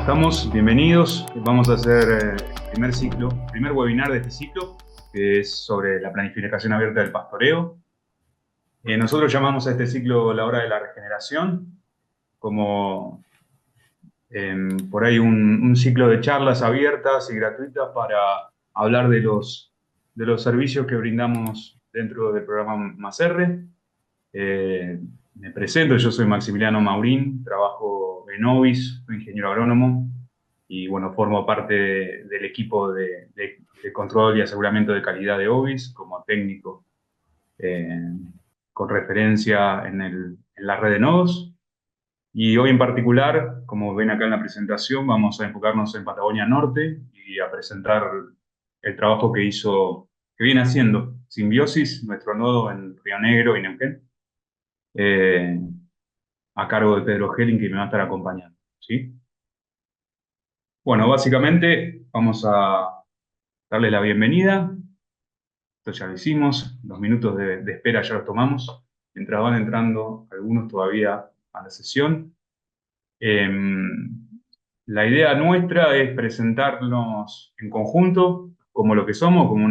Estamos bienvenidos. Vamos a hacer el primer webinar de este ciclo, que es sobre la planificación abierta del pastoreo. Nosotros llamamos a este ciclo la hora de la regeneración, como por ahí un ciclo de charlas abiertas y gratuitas para hablar de los servicios que brindamos dentro del programa MASR. Me presento, yo soy Maximiliano Maurín, trabajo en Ovis, soy ingeniero agrónomo y bueno, formo parte del equipo de control y aseguramiento de calidad de Ovis como técnico eh, con referencia en la red de nodos. Y hoy en particular, como ven acá en la presentación, vamos a enfocarnos en Patagonia Norte y a presentar el trabajo que viene haciendo Simbiosis, nuestro nodo en Río Negro y Neuquén. A cargo de Pedro Helling, que me va a estar acompañando, ¿sí? Bueno, básicamente vamos a darle la bienvenida. Esto ya lo hicimos, los minutos de espera ya los tomamos, mientras van entrando algunos todavía a la sesión. La idea nuestra es presentarnos en conjunto, como lo que somos, como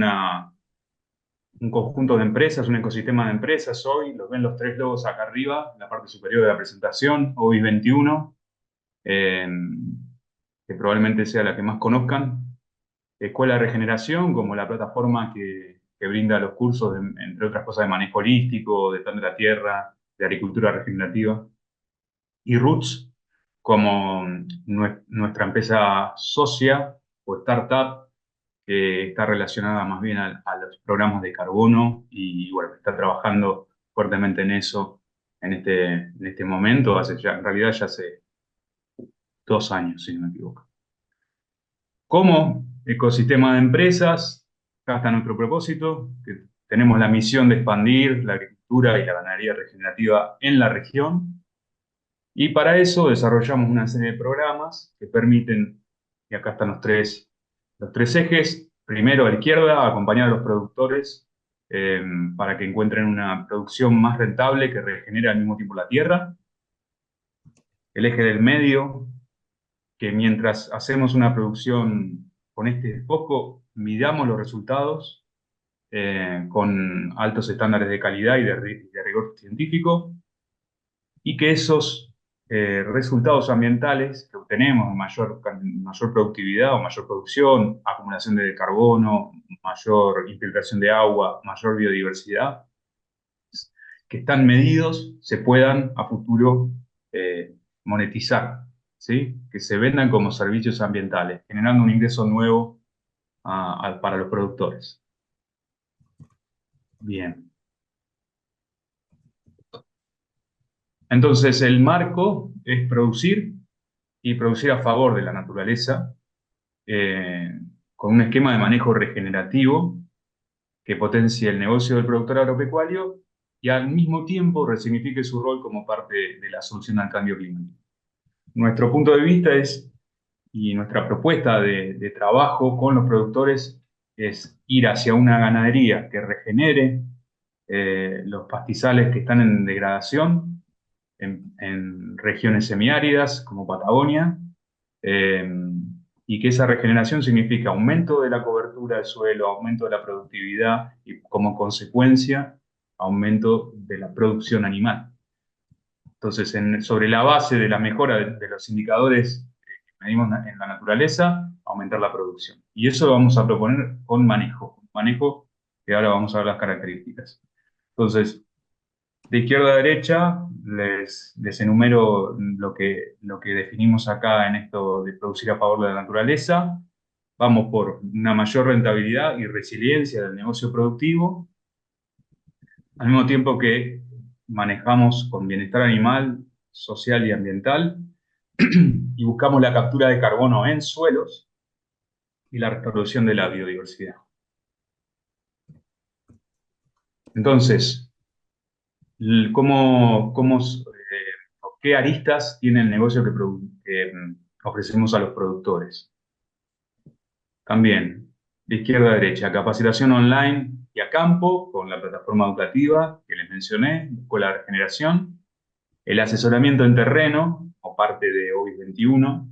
un conjunto de empresas, un ecosistema de empresas. Hoy los ven los tres logos acá arriba, en la parte superior de la presentación, Ovis 21. Que probablemente sea la que más conozcan. Escuela de Regeneración, como la plataforma que brinda los cursos, entre otras cosas, de manejo holístico, de plan de la tierra, de agricultura regenerativa. Y Roots, como nuestra empresa socia o startup, que está relacionada más bien a los programas de carbono y bueno, está trabajando fuertemente en eso en este momento, en realidad ya hace 2 años, si no me equivoco. Como ecosistema de empresas, acá está nuestro propósito, que tenemos la misión de expandir la agricultura y la ganadería regenerativa en la región. Y para eso desarrollamos una serie de programas que permiten, y acá están los tres ejes. Primero, a la izquierda, acompañar a los productores para que encuentren una producción más rentable que regenere al mismo tiempo la tierra. El eje del medio, que mientras hacemos una producción con este foco, midamos los resultados con altos estándares de calidad y de rigor científico, y que esos resultados ambientales que obtenemos, mayor productividad o mayor producción, acumulación de carbono, mayor infiltración de agua, mayor biodiversidad, que están medidos, se puedan a futuro monetizar, ¿sí? Que se vendan como servicios ambientales, generando un ingreso nuevo para los productores. Bien. Entonces, el marco es producir y producir a favor de la naturaleza, con un esquema de manejo regenerativo que potencie el negocio del productor agropecuario y al mismo tiempo resignifique su rol como parte de la solución al cambio climático. Nuestro punto de vista y nuestra propuesta de trabajo con los productores es ir hacia una ganadería que regenere los pastizales que están en degradación en regiones semiáridas como Patagonia, y que esa regeneración significa aumento de la cobertura del suelo, aumento de la productividad y como consecuencia aumento de la producción animal. Entonces, sobre la base de la mejora de los indicadores que medimos en la naturaleza, aumentar la producción. Y eso lo vamos a proponer con manejo que ahora vamos a ver las características. Entonces, de izquierda a derecha les enumero lo que definimos acá en esto de producir a favor de la naturaleza. Vamos por una mayor rentabilidad y resiliencia del negocio productivo, al mismo tiempo que manejamos con bienestar animal, social y ambiental, y buscamos la captura de carbono en suelos y la restauración de la biodiversidad. Entonces, ¿qué aristas tiene el negocio que ofrecemos a los productores? También, de izquierda a derecha, capacitación online y a campo con la plataforma educativa que les mencioné, Escuela de Regeneración, el asesoramiento en terreno, o parte de Ovis 21,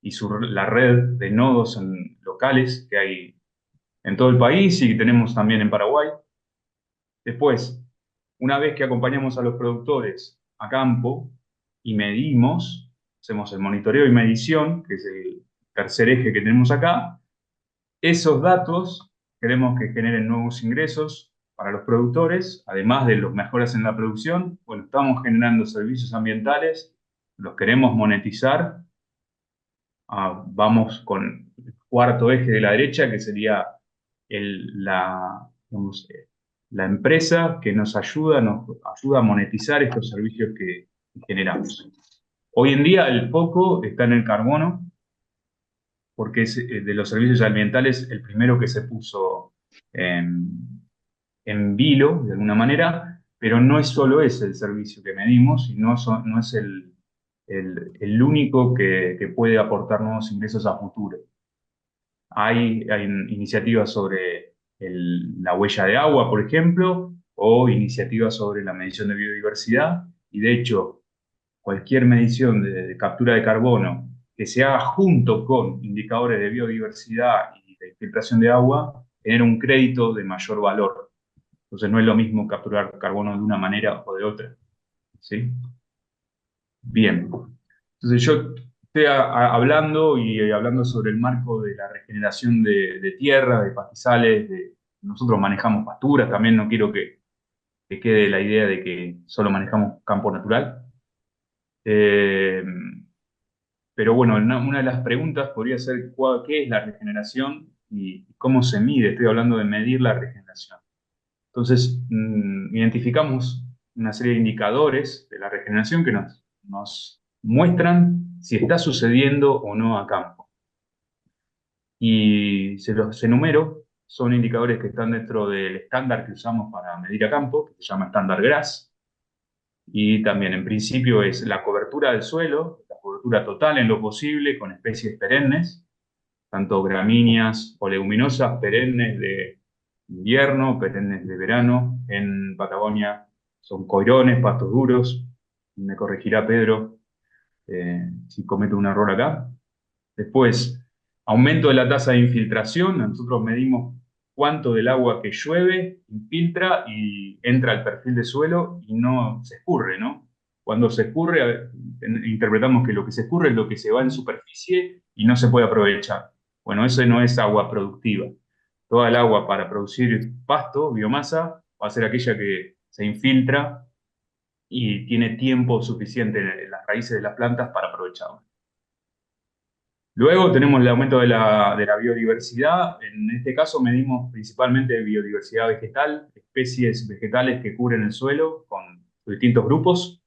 y la red de nodos locales que hay en todo el país y que tenemos también en Paraguay. Después, una vez que acompañamos a los productores a campo y medimos, hacemos el monitoreo y medición, que es el tercer eje que tenemos acá, esos datos queremos que generen nuevos ingresos para los productores, además de los mejoras en la producción. Bueno, estamos generando servicios ambientales, los queremos monetizar. Vamos con el cuarto eje de la derecha, que sería digamos, la empresa que nos ayuda a monetizar estos servicios que generamos. Hoy en día el foco está en el carbono, porque es de los servicios ambientales el primero que se puso en vilo, de alguna manera, pero no es solo ese el servicio que medimos, y no es el único que puede aportar nuevos ingresos a futuro. Hay iniciativas sobre la huella de agua, por ejemplo, o iniciativas sobre la medición de biodiversidad, y de hecho, cualquier medición de captura de carbono que se haga junto con indicadores de biodiversidad y de filtración de agua, genera un crédito de mayor valor. Entonces no es lo mismo capturar carbono de una manera o de otra. ¿Sí? Bien. Entonces yo estoy hablando y hablando sobre el marco de la regeneración de tierra, de pastizales, nosotros manejamos pasturas, también no quiero que quede la idea de que solo manejamos campo natural. Eh, pero bueno, una de las preguntas podría ser qué es la regeneración y cómo se mide. Estoy hablando de medir la regeneración. Entonces, identificamos una serie de indicadores de la regeneración que nos muestran si está sucediendo o no a campo. Y se los enumero, son indicadores que están dentro del estándar que usamos para medir a campo, que se llama estándar GRASS. Y también, en principio, es la cobertura del suelo, la cobertura total en lo posible con especies perennes, tanto gramíneas o leguminosas perennes de invierno, perennes de verano. En Patagonia son coirones, pastos duros. Me corregirá Pedro si cometo un error acá. Después, aumento de la tasa de infiltración. Nosotros medimos cuánto del agua que llueve infiltra y entra al perfil de suelo y no se escurre, ¿no? Cuando se escurre, interpretamos que lo que se escurre es lo que se va en superficie y no se puede aprovechar. Bueno, eso no es agua productiva. Toda el agua para producir pasto, biomasa, va a ser aquella que se infiltra y tiene tiempo suficiente en las raíces de las plantas para aprovecharla. Luego tenemos el aumento de la biodiversidad. En este caso medimos principalmente biodiversidad vegetal, especies vegetales que cubren el suelo con distintos grupos.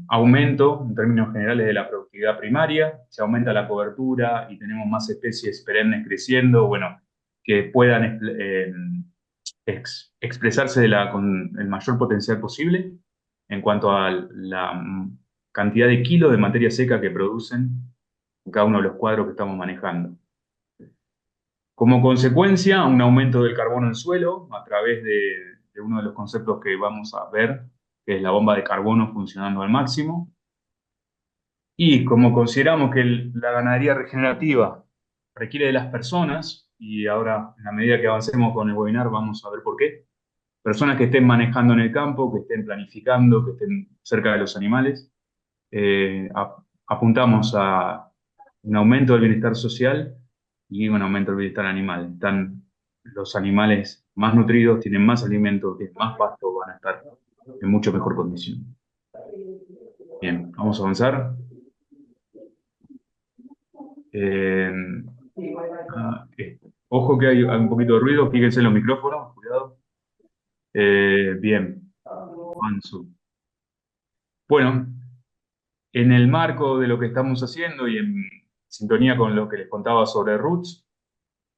Aumento, en términos generales, de la productividad primaria. Se aumenta la cobertura y tenemos más especies perennes creciendo, bueno, que puedan expresarse con el mayor potencial posible en cuanto a la cantidad de kilos de materia seca que producen en cada uno de los cuadros que estamos manejando. Como consecuencia, un aumento del carbono en suelo a través de uno de los conceptos que vamos a ver, que es la bomba de carbono funcionando al máximo. Y como consideramos que la ganadería regenerativa requiere de las personas, y ahora en la medida que avancemos con el webinar vamos a ver por qué, personas que estén manejando en el campo, que estén planificando, que estén cerca de los animales, apuntamos a un aumento del bienestar social y un aumento del bienestar animal. Están los animales más nutridos, tienen más alimento, tienen más pasto, van a estar en mucho mejor condición. Bien, vamos a avanzar. Eh, Ojo que hay un poquito de ruido, fíjense en los micrófonos, cuidado. Bien, avanzo. Bueno, en el marco de lo que estamos haciendo y en sintonía con lo que les contaba sobre Roots,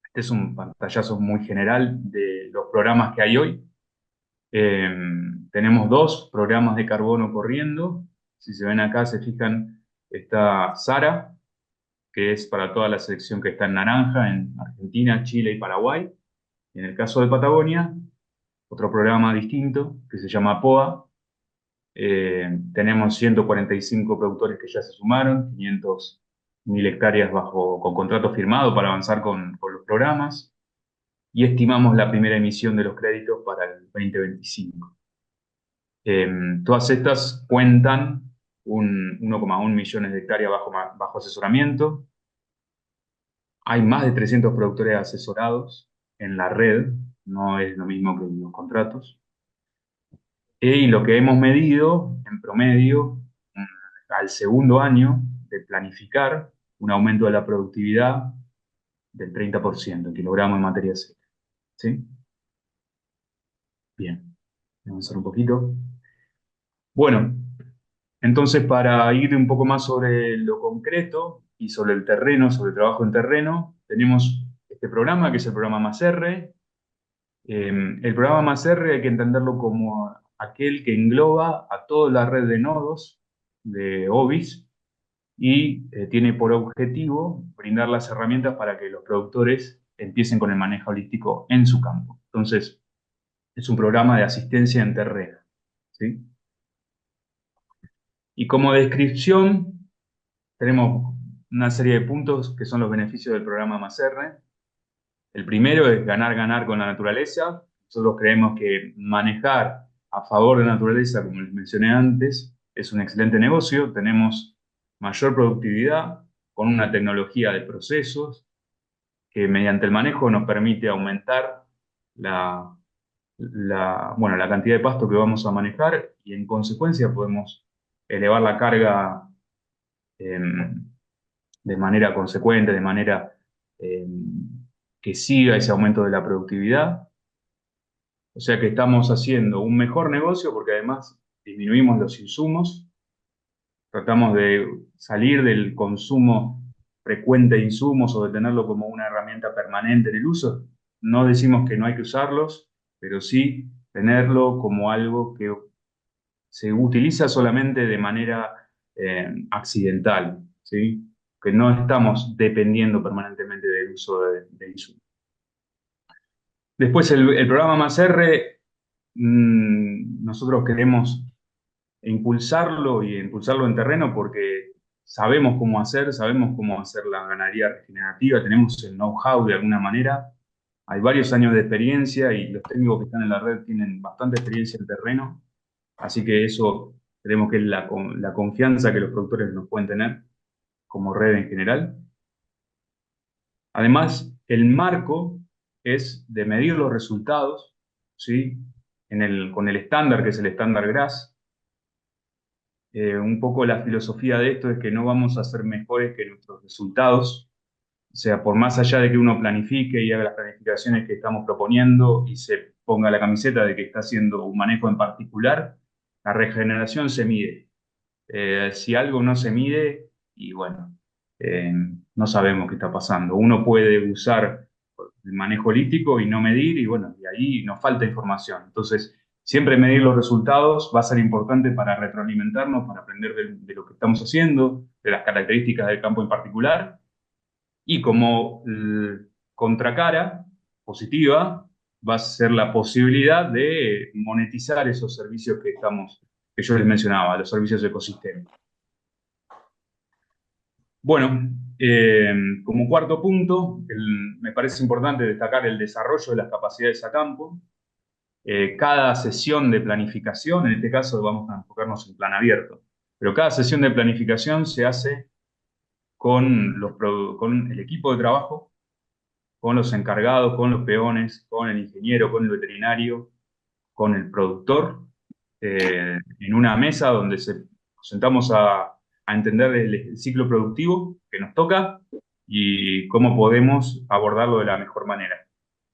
este es un pantallazo muy general de los programas que hay hoy. Tenemos dos programas de carbono corriendo. Si se ven acá, se fijan, está Sara, que es para toda la selección que está en naranja, en Argentina, Chile y Paraguay. En el caso de Patagonia, otro programa distinto que se llama POA, Tenemos 145 productores que ya se sumaron, 500.000 hectáreas con contrato firmado para avanzar con los programas, y estimamos la primera emisión de los créditos para el 2025. Eh, Todas estas cuentan 1,1 millones de hectáreas bajo asesoramiento. Hay más de 300 productores asesorados en la red, no es lo mismo que los contratos. Y lo que hemos medido, en promedio, al segundo año de planificar, un aumento de la productividad del 30% en kilogramos de materia seca. ¿Sí? Bien, vamos a avanzar un poquito. Bueno, entonces para ir un poco más sobre lo concreto y sobre el terreno, sobre el trabajo en terreno, tenemos este programa que es el programa MASR. El programa MASR hay que entenderlo como aquel que engloba a toda la red de nodos de OBIS y tiene por objetivo brindar las herramientas para que los productores empiecen con el manejo holístico en su campo. Entonces, es un programa de asistencia en terreno, ¿sí? Y como descripción, tenemos una serie de puntos que son los beneficios del programa MASR. El primero es ganar con la naturaleza. Nosotros creemos que manejar a favor de la naturaleza, como les mencioné antes, es un excelente negocio. Tenemos mayor productividad con una tecnología de procesos que mediante el manejo nos permite aumentar la, bueno, la cantidad de pasto que vamos a manejar y en consecuencia podemos elevar la carga eh, de manera consecuente, de manera eh, que siga ese aumento de la productividad. O sea que estamos haciendo un mejor negocio porque además disminuimos los insumos, tratamos de salir del consumo frecuente de insumos o de tenerlo como una herramienta permanente en el uso. No decimos que no hay que usarlos, pero sí tenerlo como algo que se utiliza solamente de manera accidental, ¿sí? Que no estamos dependiendo permanentemente del uso de insumos. Después el programa MASR, nosotros queremos impulsarlo y impulsarlo en terreno porque sabemos cómo hacer la ganadería regenerativa, tenemos el know-how de alguna manera, hay varios años de experiencia y los técnicos que están en la red tienen bastante experiencia en terreno, así que eso creemos que es la confianza que los productores nos pueden tener como red en general. Además, el marco es de medir los resultados, ¿sí? Con el estándar, que es el estándar GRAS. Un poco la filosofía de esto es que no vamos a ser mejores que nuestros resultados. O sea, por más allá de que uno planifique y haga las planificaciones que estamos proponiendo y se ponga la camiseta de que está haciendo un manejo en particular, la regeneración se mide. Si algo no se mide, y bueno, no sabemos qué está pasando. Uno puede usar el manejo holístico y no medir, y bueno, y ahí nos falta información. Entonces, siempre medir los resultados va a ser importante para retroalimentarnos, para aprender de lo que estamos haciendo, de las características del campo en particular, y como contracara positiva va a ser la posibilidad de monetizar esos servicios que yo les mencionaba, los servicios de ecosistema. Bueno, como cuarto punto, me parece importante destacar el desarrollo de las capacidades a campo. Cada sesión de planificación, en este caso vamos a enfocarnos en plan abierto, pero cada sesión de planificación se hace con el equipo de trabajo, con los encargados, con los peones, con el ingeniero, con el veterinario, con el productor, en una mesa donde nos sentamos a entender el ciclo productivo que nos toca y cómo podemos abordarlo de la mejor manera,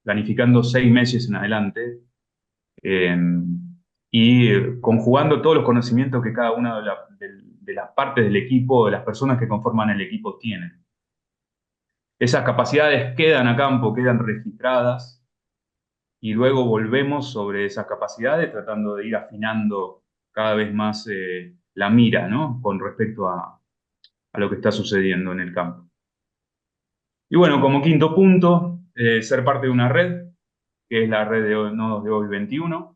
planificando 6 meses en adelante eh, y conjugando todos los conocimientos que cada una de las partes del equipo, de las personas que conforman el equipo tienen. Esas capacidades quedan a campo, quedan registradas y luego volvemos sobre esas capacidades tratando de ir afinando cada vez más la mira, ¿no? Con respecto a lo que está sucediendo en el campo. Y bueno, como quinto punto, ser parte de una red, que es la red de nodos de OBI 21.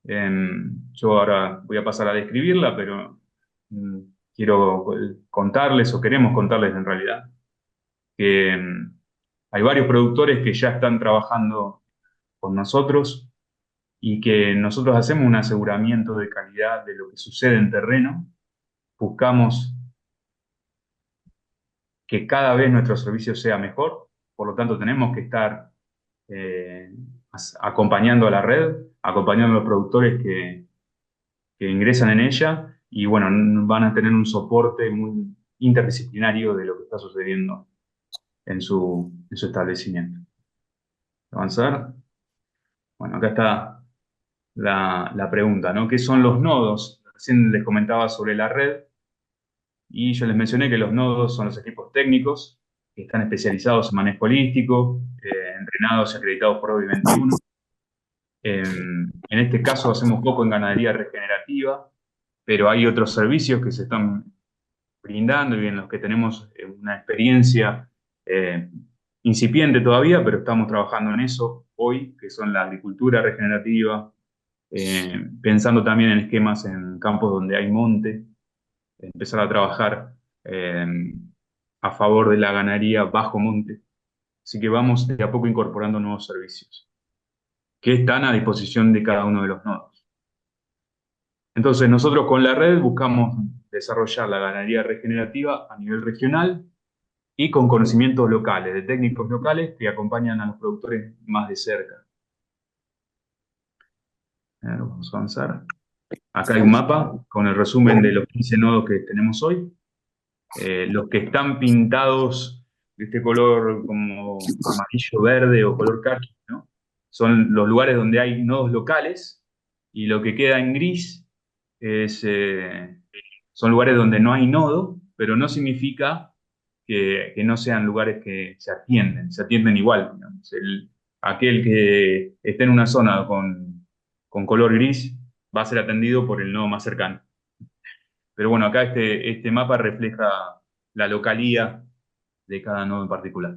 Yo ahora voy a pasar a describirla, pero mm, quiero contarles, o queremos contarles en realidad, que hay varios productores que ya están trabajando con nosotros y que nosotros hacemos un aseguramiento de calidad de lo que sucede en terreno. Buscamos que cada vez nuestro servicio sea mejor, por lo tanto tenemos que estar eh, acompañando a la red, acompañando a los productores que ingresan en ella y bueno, van a tener un soporte muy interdisciplinario de lo que está sucediendo en su establecimiento. Avanzar. Bueno, acá está la pregunta, ¿no? ¿Qué son los nodos? Recién les comentaba sobre la red y yo les mencioné que los nodos son los equipos técnicos que están especializados en manejo holístico, entrenados y acreditados por OBI 21. En este caso hacemos poco en ganadería regenerativa, pero hay otros servicios que se están brindando y en los que tenemos una experiencia eh, incipiente todavía, pero estamos trabajando en eso hoy, que son la agricultura regenerativa, pensando también en esquemas en campos donde hay monte, empezar a trabajar eh, a favor de la ganadería bajo monte. Así que vamos de a poco incorporando nuevos servicios que están a disposición de cada uno de los nodos. Entonces, nosotros con la red buscamos desarrollar la ganadería regenerativa a nivel regional y con conocimientos locales, de técnicos locales que acompañan a los productores más de cerca. Vamos a avanzar. Acá hay un mapa con el resumen de los 15 nodos que tenemos hoy. Los que están pintados de este color como amarillo, verde o color caqui, ¿no? Son los lugares donde hay nodos locales y lo que queda en gris es, son lugares donde no hay nodo, pero no significa que no sean lugares que se atienden igual, digamos. Aquel que esté en una zona con color gris va a ser atendido por el nodo más cercano. Pero bueno, acá este mapa refleja la localía de cada nodo en particular.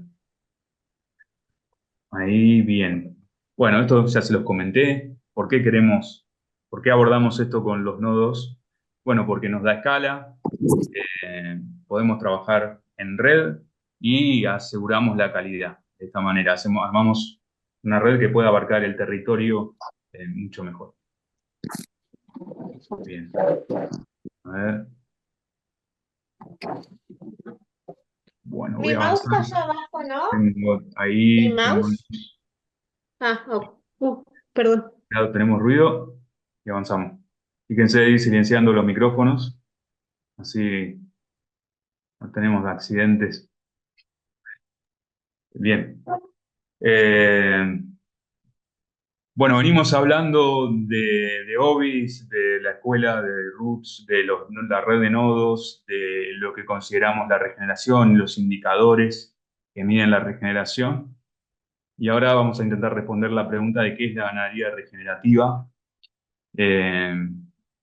Ahí bien. Bueno, esto ya se los comenté. ¿Por qué abordamos esto con los nodos? Bueno, porque nos da escala, podemos trabajar en red y aseguramos la calidad. De esta manera armamos una red que pueda abarcar el territorio mucho mejor. Bien. A ver. Bueno, voy Mi a mouse avanzar. está allá abajo, ¿no? Mi Ahí mouse. Ah, oh, perdón. tenemos ruido y avanzamos. Fíjense ir silenciando los micrófonos, así no tenemos accidentes. Bien. Eh, bueno, venimos hablando de OBIS, de la escuela de Roots, de la red de nodos, de lo que consideramos la regeneración, los indicadores que miden la regeneración. Y ahora vamos a intentar responder la pregunta de qué es la ganadería regenerativa. Eh,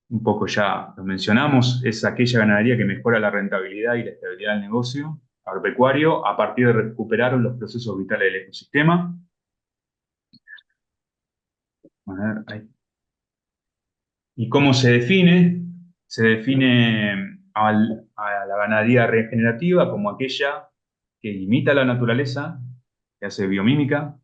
un poco ya lo mencionamos, es aquella ganadería que mejora la rentabilidad y la estabilidad del negocio agropecuario a partir de recuperar los procesos vitales del ecosistema. A ver, ahí. ¿Y cómo se define? Se define a la ganadería regenerativa como aquella que imita la naturaleza, que hace biomímica,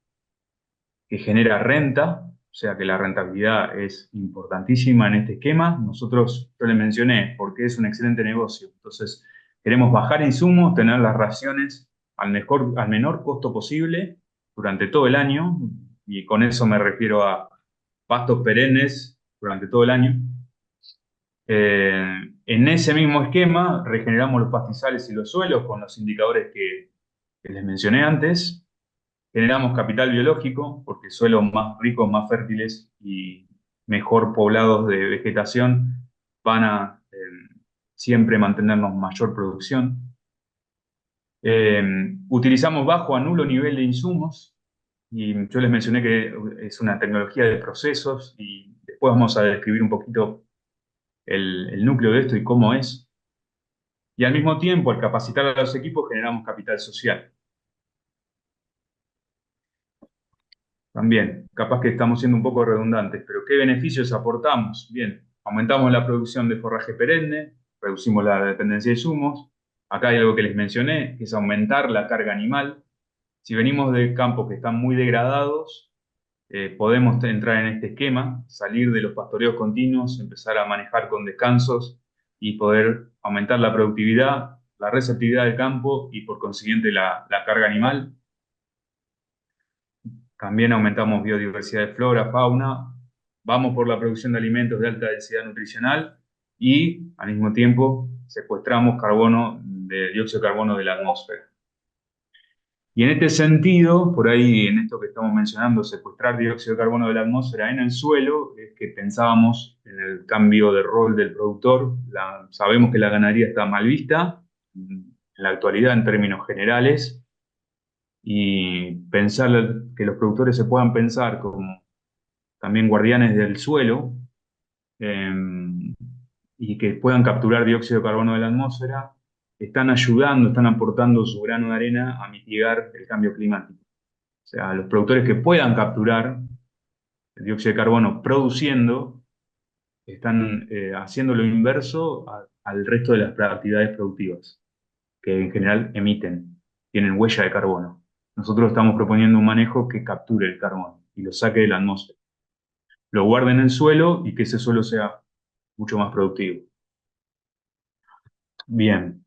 que genera renta, o sea que la rentabilidad es importantísima en este esquema. Yo le mencioné porque es un excelente negocio. Entonces, queremos bajar insumos, tener las raciones al menor costo posible durante todo el año, y con eso me refiero a pastos perennes durante todo el año. En ese mismo esquema, regeneramos los pastizales y los suelos con los indicadores que les mencioné antes. Generamos capital biológico, porque suelos más ricos, más fértiles y mejor poblados de vegetación van a siempre mantenernos mayor producción. Utilizamos bajo a nulo nivel de insumos, y yo les mencioné que es una tecnología de procesos, y después vamos a describir un poquito el núcleo de esto y cómo es. Y al mismo tiempo, al capacitar a los equipos, generamos capital social. También, capaz que estamos siendo un poco redundantes, pero ¿qué beneficios aportamos? Bien, aumentamos la producción de forraje perenne, reducimos la dependencia de insumos. Acá hay algo que les mencioné, que es aumentar la carga animal. Si venimos de campos que están muy degradados, podemos entrar en este esquema, salir de los pastoreos continuos, empezar a manejar con descansos y poder aumentar la productividad, la receptividad del campo y por consiguiente la carga animal. También aumentamos biodiversidad de flora, fauna, vamos por la producción de alimentos de alta densidad nutricional y al mismo tiempo secuestramos dióxido de carbono de la atmósfera. Y en este sentido, por ahí en esto que estamos mencionando, secuestrar dióxido de carbono de la atmósfera en el suelo, es que pensábamos en el cambio de rol del productor. Sabemos que la ganadería está mal vista en la actualidad en términos generales, y pensar que los productores se puedan pensar como también guardianes del suelo, eh, y que puedan capturar dióxido de carbono de la atmósfera, están ayudando, están aportando su grano de arena a mitigar el cambio climático. O sea, los productores que puedan capturar el dióxido de carbono produciendo, están haciendo lo inverso al resto de las actividades productivas, que en general emiten, tienen huella de carbono. Nosotros estamos proponiendo un manejo que capture el carbono y lo saque de la atmósfera, lo guarde en el suelo y que ese suelo sea mucho más productivo. Bien,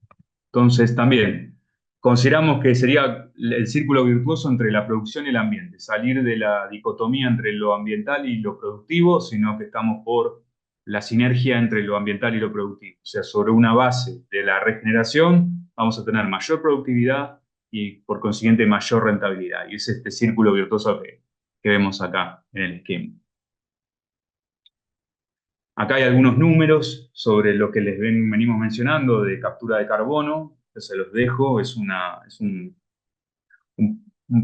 entonces también consideramos que sería el círculo virtuoso entre la producción y el ambiente, salir de la dicotomía entre lo ambiental y lo productivo, sino que estamos por la sinergia entre lo ambiental y lo productivo. O sea, sobre una base de la regeneración vamos a tener mayor productividad y por consiguiente mayor rentabilidad. Y es este círculo virtuoso que vemos acá en el esquema. Acá hay algunos números sobre lo que venimos mencionando de captura de carbono. Yo se los dejo. Es un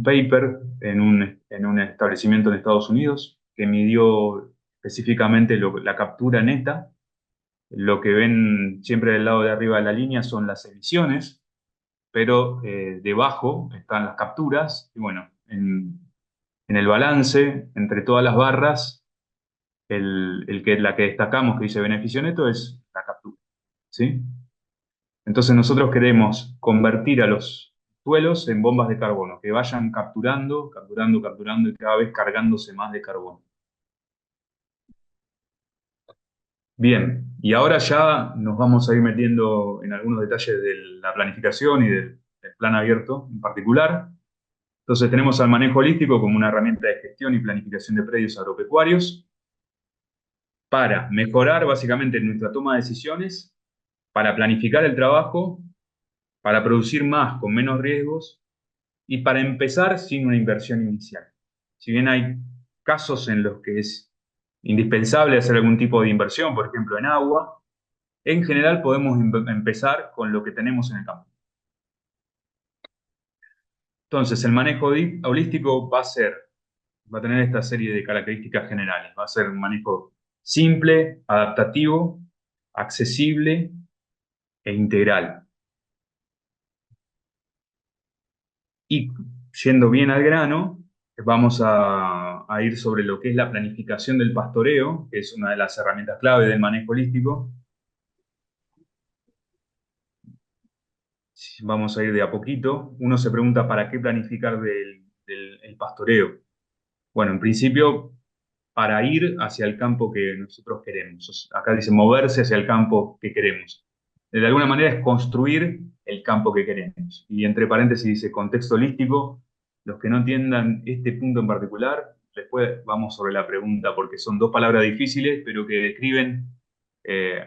paper en un establecimiento en Estados Unidos que midió específicamente la captura neta. Lo que ven siempre del lado de arriba de la línea son las emisiones, pero debajo están las capturas. Y bueno, en el balance entre todas las barras, la que destacamos que dice beneficio neto es la captura, ¿sí? Entonces nosotros queremos convertir a los suelos en bombas de carbono, que vayan capturando, capturando, capturando y cada vez cargándose más de carbono. Bien, y ahora ya nos vamos a ir metiendo en algunos detalles de la planificación y del plan abierto en particular. Entonces tenemos al manejo holístico como una herramienta de gestión y planificación de predios agropecuarios para mejorar básicamente nuestra toma de decisiones, para planificar el trabajo, para producir más con menos riesgos y para empezar sin una inversión inicial. Si bien hay casos en los que es indispensable hacer algún tipo de inversión, por ejemplo en agua, en general podemos empezar con lo que tenemos en el campo. Entonces, el manejo holístico va a tener esta serie de características generales. Va a ser un manejo simple, adaptativo, accesible e integral. Y yendo bien al grano, vamos a ir sobre lo que es la planificación del pastoreo, que es una de las herramientas clave del manejo holístico. Vamos a ir de a poquito. Uno se pregunta, ¿para qué planificar el pastoreo? Bueno, en principio, para ir hacia el campo que nosotros queremos. Acá dice moverse hacia el campo que queremos. De alguna manera es construir el campo que queremos. Y entre paréntesis dice contexto holístico. Los que no entiendan este punto en particular, después vamos sobre la pregunta, porque son dos palabras difíciles, pero que describen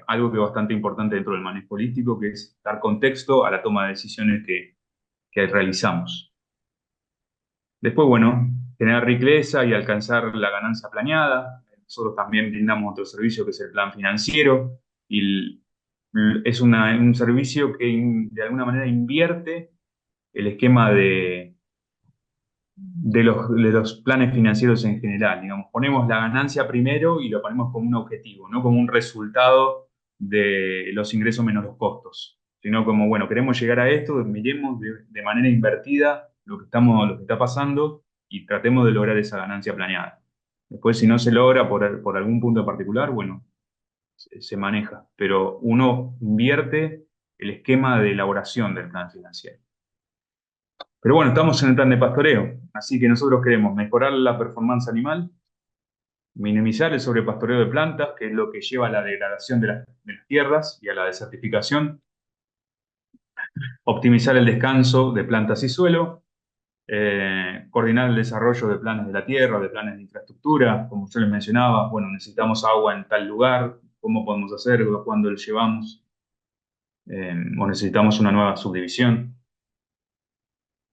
algo que es bastante importante dentro del manejo holístico, que es dar contexto a la toma de decisiones que realizamos. Después, bueno, generar riqueza y alcanzar la ganancia planeada. Nosotros también brindamos otro servicio que es el plan financiero y es un servicio que de alguna manera invierte el esquema de los planes financieros en general. Digamos, ponemos la ganancia primero y lo ponemos como un objetivo, no como un resultado de los ingresos menos los costos, sino como, bueno, queremos llegar a esto, miremos de manera invertida lo que está pasando y tratemos de lograr esa ganancia planeada. Después, si no se logra por algún punto en particular, bueno, se maneja, pero uno invierte el esquema de elaboración del plan financiero. Pero bueno, estamos en el plan de pastoreo, así que nosotros queremos mejorar la performance animal, minimizar el sobrepastoreo de plantas, que es lo que lleva a la degradación de las tierras y a la desertificación, optimizar el descanso de plantas y suelo, coordinar el desarrollo de planes de la tierra, de planes de infraestructura, como yo les mencionaba, bueno, necesitamos agua en tal lugar, cómo podemos hacerlo, cuándo lo llevamos, o necesitamos una nueva subdivisión.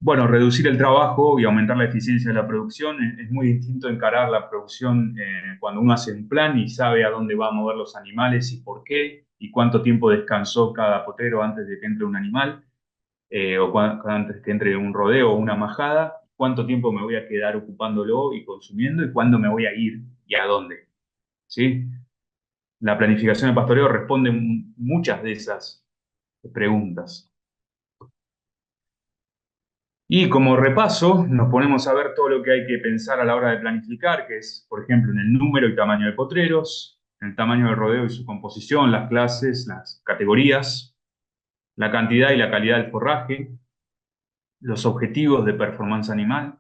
Bueno, reducir el trabajo y aumentar la eficiencia de la producción es muy distinto encarar la producción cuando uno hace un plan y sabe a dónde va a mover los animales y por qué, y cuánto tiempo descansó cada potrero antes de que entre un animal, o antes que entre un rodeo o una majada, cuánto tiempo me voy a quedar ocupándolo y consumiendo y cuándo me voy a ir y a dónde. ¿Sí? La planificación de pastoreo responde muchas de esas preguntas. Y como repaso, nos ponemos a ver todo lo que hay que pensar a la hora de planificar, que es, por ejemplo, en el número y tamaño de potreros, en el tamaño del rodeo y su composición, las clases, las categorías, la cantidad y la calidad del forraje, los objetivos de performance animal,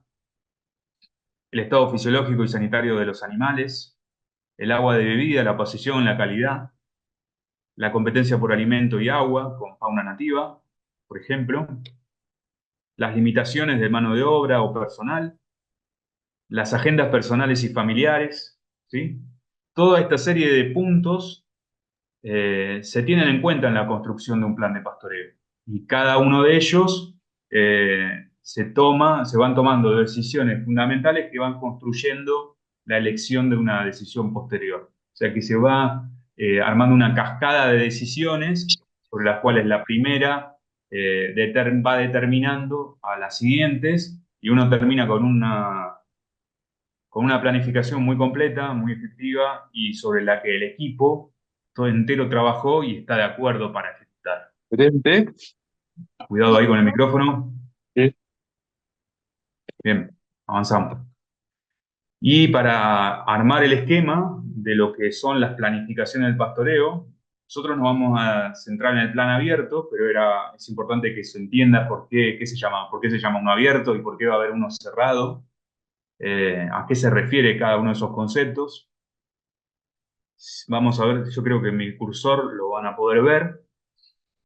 el estado fisiológico y sanitario de los animales, el agua de bebida, la posición, la calidad, la competencia por alimento y agua con fauna nativa, por ejemplo, las limitaciones de mano de obra o personal, las agendas personales y familiares, ¿sí? Toda esta serie de puntos se tienen en cuenta en la construcción de un plan de pastoreo. Y cada uno de ellos se van tomando decisiones fundamentales que van construyendo la elección de una decisión posterior. O sea que se va armando una cascada de decisiones sobre las cuales la primera va determinando a las siguientes y uno termina con una planificación muy completa, muy efectiva y sobre la que el equipo todo entero trabajó y está de acuerdo para ejecutar. Excelente. Cuidado ahí con el micrófono. Sí. Bien, avanzamos. Y para armar el esquema de lo que son las planificaciones del pastoreo, nosotros nos vamos a centrar en el plan abierto, pero es importante que se entienda por qué se llama uno abierto y por qué va a haber uno cerrado, a qué se refiere cada uno de esos conceptos. Vamos a ver, yo creo que en mi cursor lo van a poder ver.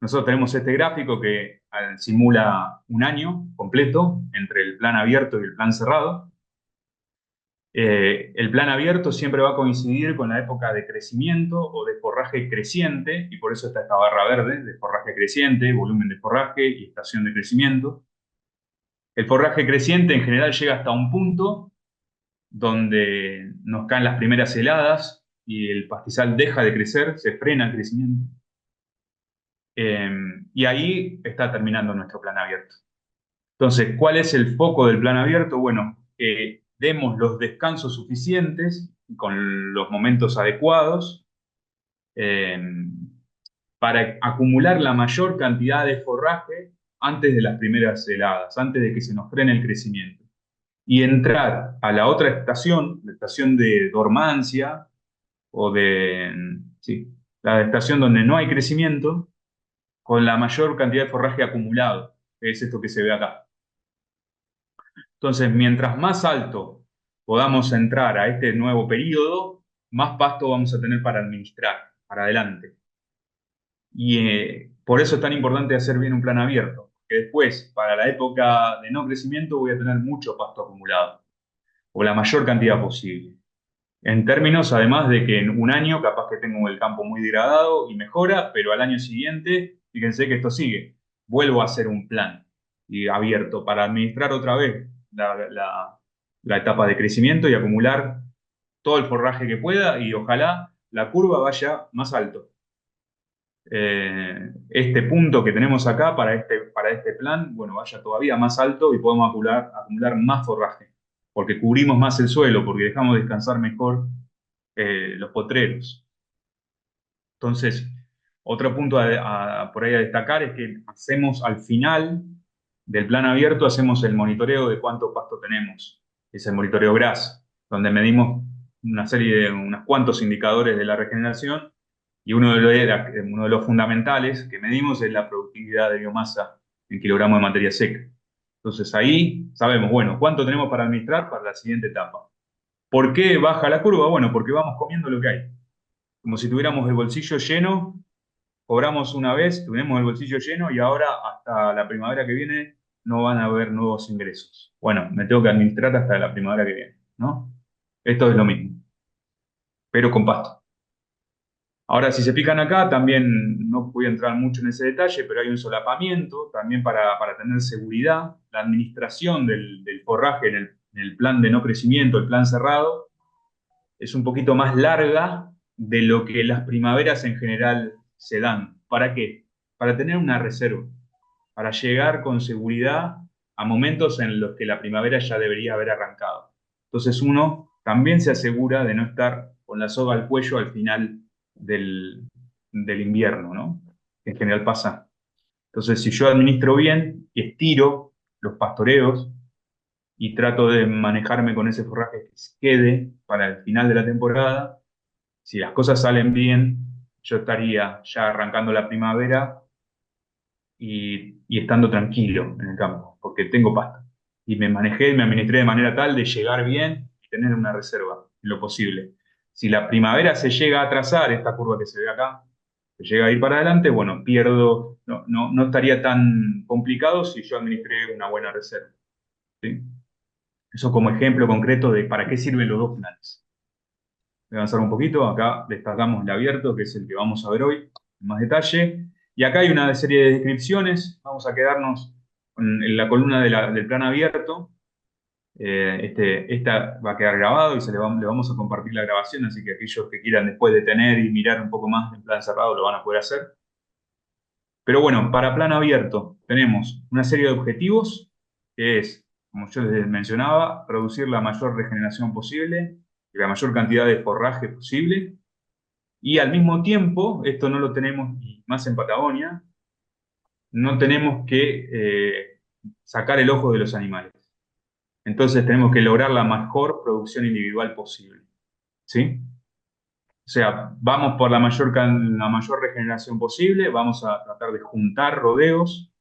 Nosotros tenemos este gráfico que simula un año completo entre el plan abierto y el plan cerrado. El plan abierto siempre va a coincidir con la época de crecimiento o de forraje creciente, y por eso está esta barra verde de forraje creciente, volumen de forraje y estación de crecimiento. El forraje creciente en general llega hasta un punto donde nos caen las primeras heladas y el pastizal deja de crecer, se frena el crecimiento. Y ahí está terminando nuestro plan abierto. Entonces, ¿cuál es el foco del plan abierto? Bueno, que demos los descansos suficientes con los momentos adecuados eh, para acumular la mayor cantidad de forraje antes de las primeras heladas, antes de que se nos frene el crecimiento. Y entrar a la otra estación, la estación de dormancia o sí, la estación donde no hay crecimiento, con la mayor cantidad de forraje acumulado, que es esto que se ve acá. Entonces, mientras más alto podamos entrar a este nuevo periodo, más pasto vamos a tener para administrar, para adelante. Y por eso es tan importante hacer bien un plan abierto, que después, para la época de no crecimiento, voy a tener mucho pasto acumulado, o la mayor cantidad posible. En términos, además de que en un año capaz que tengo el campo muy degradado y mejora, pero al año siguiente, fíjense que esto sigue. Vuelvo a hacer un plan y abierto para administrar otra vez la etapa de crecimiento y acumular todo el forraje que pueda y ojalá la curva vaya más alto. Este punto que tenemos acá para este plan, bueno, vaya todavía más alto y podemos acumular más forraje, porque cubrimos más el suelo, porque dejamos descansar mejor los potreros. Entonces, otro punto por ahí a destacar es que hacemos al final del plan abierto, hacemos el monitoreo de cuánto pasto tenemos es el monitoreo GRAS, donde medimos una serie de unos cuantos indicadores de la regeneración y uno de los fundamentales que medimos es la productividad de biomasa en kilogramos de materia seca. Entonces ahí sabemos, bueno, cuánto tenemos para administrar para la siguiente etapa. ¿Por qué baja la curva? Bueno, porque vamos comiendo lo que hay. Como si tuviéramos el bolsillo lleno, cobramos una vez, tenemos el bolsillo lleno y ahora hasta la primavera que viene no van a haber nuevos ingresos. Bueno, me tengo que administrar hasta la primavera que viene, ¿no? Esto es lo mismo, pero con pasto. Ahora, si se pican acá, también no voy a entrar mucho en ese detalle, pero hay un solapamiento también para tener seguridad. La administración del forraje en el plan de no crecimiento, el plan cerrado, es un poquito más larga de lo que las primaveras en general se dan. ¿Para qué? Para tener una reserva, para llegar con seguridad a momentos en los que la primavera ya debería haber arrancado. Entonces uno también se asegura de no estar con la soga al cuello al final del invierno, ¿no? Que en general pasa. Entonces, si yo administro bien y estiro los pastoreos y trato de manejarme con ese forraje que quede para el final de la temporada, si las cosas salen bien, yo estaría ya arrancando la primavera y estando tranquilo en el campo, porque tengo pasta. Y me administré de manera tal de llegar bien y tener una reserva en lo posible. Si la primavera se llega a atrasar, esta curva que se ve acá, se llega a ir para adelante, bueno, pierdo, no estaría tan complicado si yo administré una buena reserva. ¿Sí? Eso como ejemplo concreto de para qué sirven los dos planes. Voy a avanzar un poquito, acá destacamos el abierto, que es el que vamos a ver hoy en más detalle. Y acá hay una serie de descripciones, vamos a quedarnos en la columna del plan abierto. Esta va a quedar grabado y le vamos a compartir la grabación, así que aquellos que quieran después detener y mirar un poco más del plan cerrado lo van a poder hacer. Pero bueno, para plan abierto tenemos una serie de objetivos, que es, como yo les mencionaba, producir la mayor regeneración posible y la mayor cantidad de forraje posible. Y al mismo tiempo, esto no lo tenemos y más en Patagonia, no tenemos que sacar el ojo de los animales. Entonces tenemos que lograr la mejor producción individual posible. ¿Sí? O sea, vamos por la mayor regeneración posible, vamos a tratar de juntar rodeos,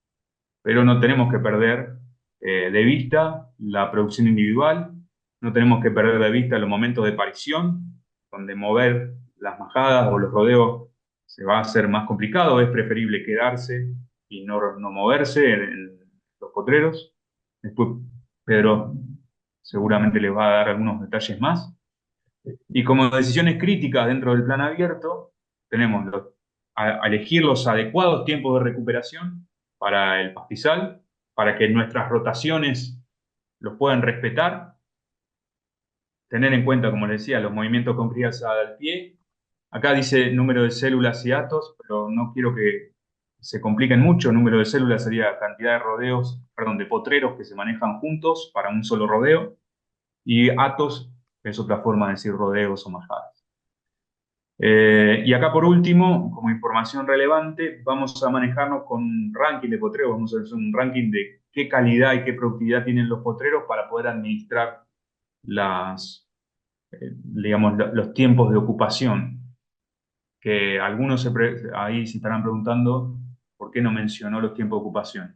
pero no tenemos que perder de vista la producción individual, no tenemos que perder de vista los momentos de parición, donde mover las majadas o los rodeos se va a hacer más complicado, es preferible quedarse y no moverse en los potreros. Después Pedro seguramente les va a dar algunos detalles más. Y como decisiones críticas dentro del plan abierto, tenemos a elegir los adecuados tiempos de recuperación para el pastizal, para que nuestras rotaciones los puedan respetar, tener en cuenta, como les decía, los movimientos con crías al pie. Acá dice número de células y atos, pero no quiero que se compliquen mucho. El número de células sería cantidad de rodeos, perdón, de potreros que se manejan juntos para un solo rodeo, y atos es otra forma de decir rodeos o majadas. Y acá por último, como información relevante, vamos a manejarnos con un ranking de potreros, vamos a hacer un ranking de qué calidad y qué productividad tienen los potreros para poder administrar digamos, los tiempos de ocupación, que algunos ahí se estarán preguntando por qué no mencionó los tiempos de ocupación.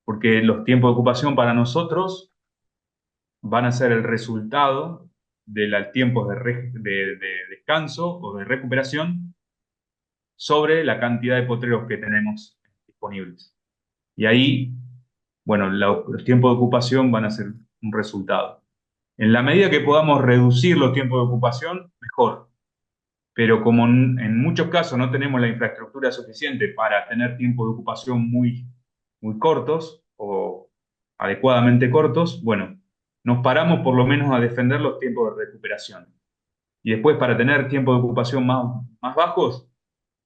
Porque los tiempos de ocupación para nosotros van a ser el resultado de los tiempos de descanso o de recuperación sobre la cantidad de potreros que tenemos disponibles. Y ahí, bueno, los tiempos de ocupación van a ser un resultado. En la medida que podamos reducir los tiempos de ocupación, mejor. Pero como en muchos casos no tenemos la infraestructura suficiente para tener tiempos de ocupación muy cortos o adecuadamente cortos, bueno, nos paramos por lo menos a defender los tiempos de recuperación. Y después, para tener tiempos de ocupación más bajos,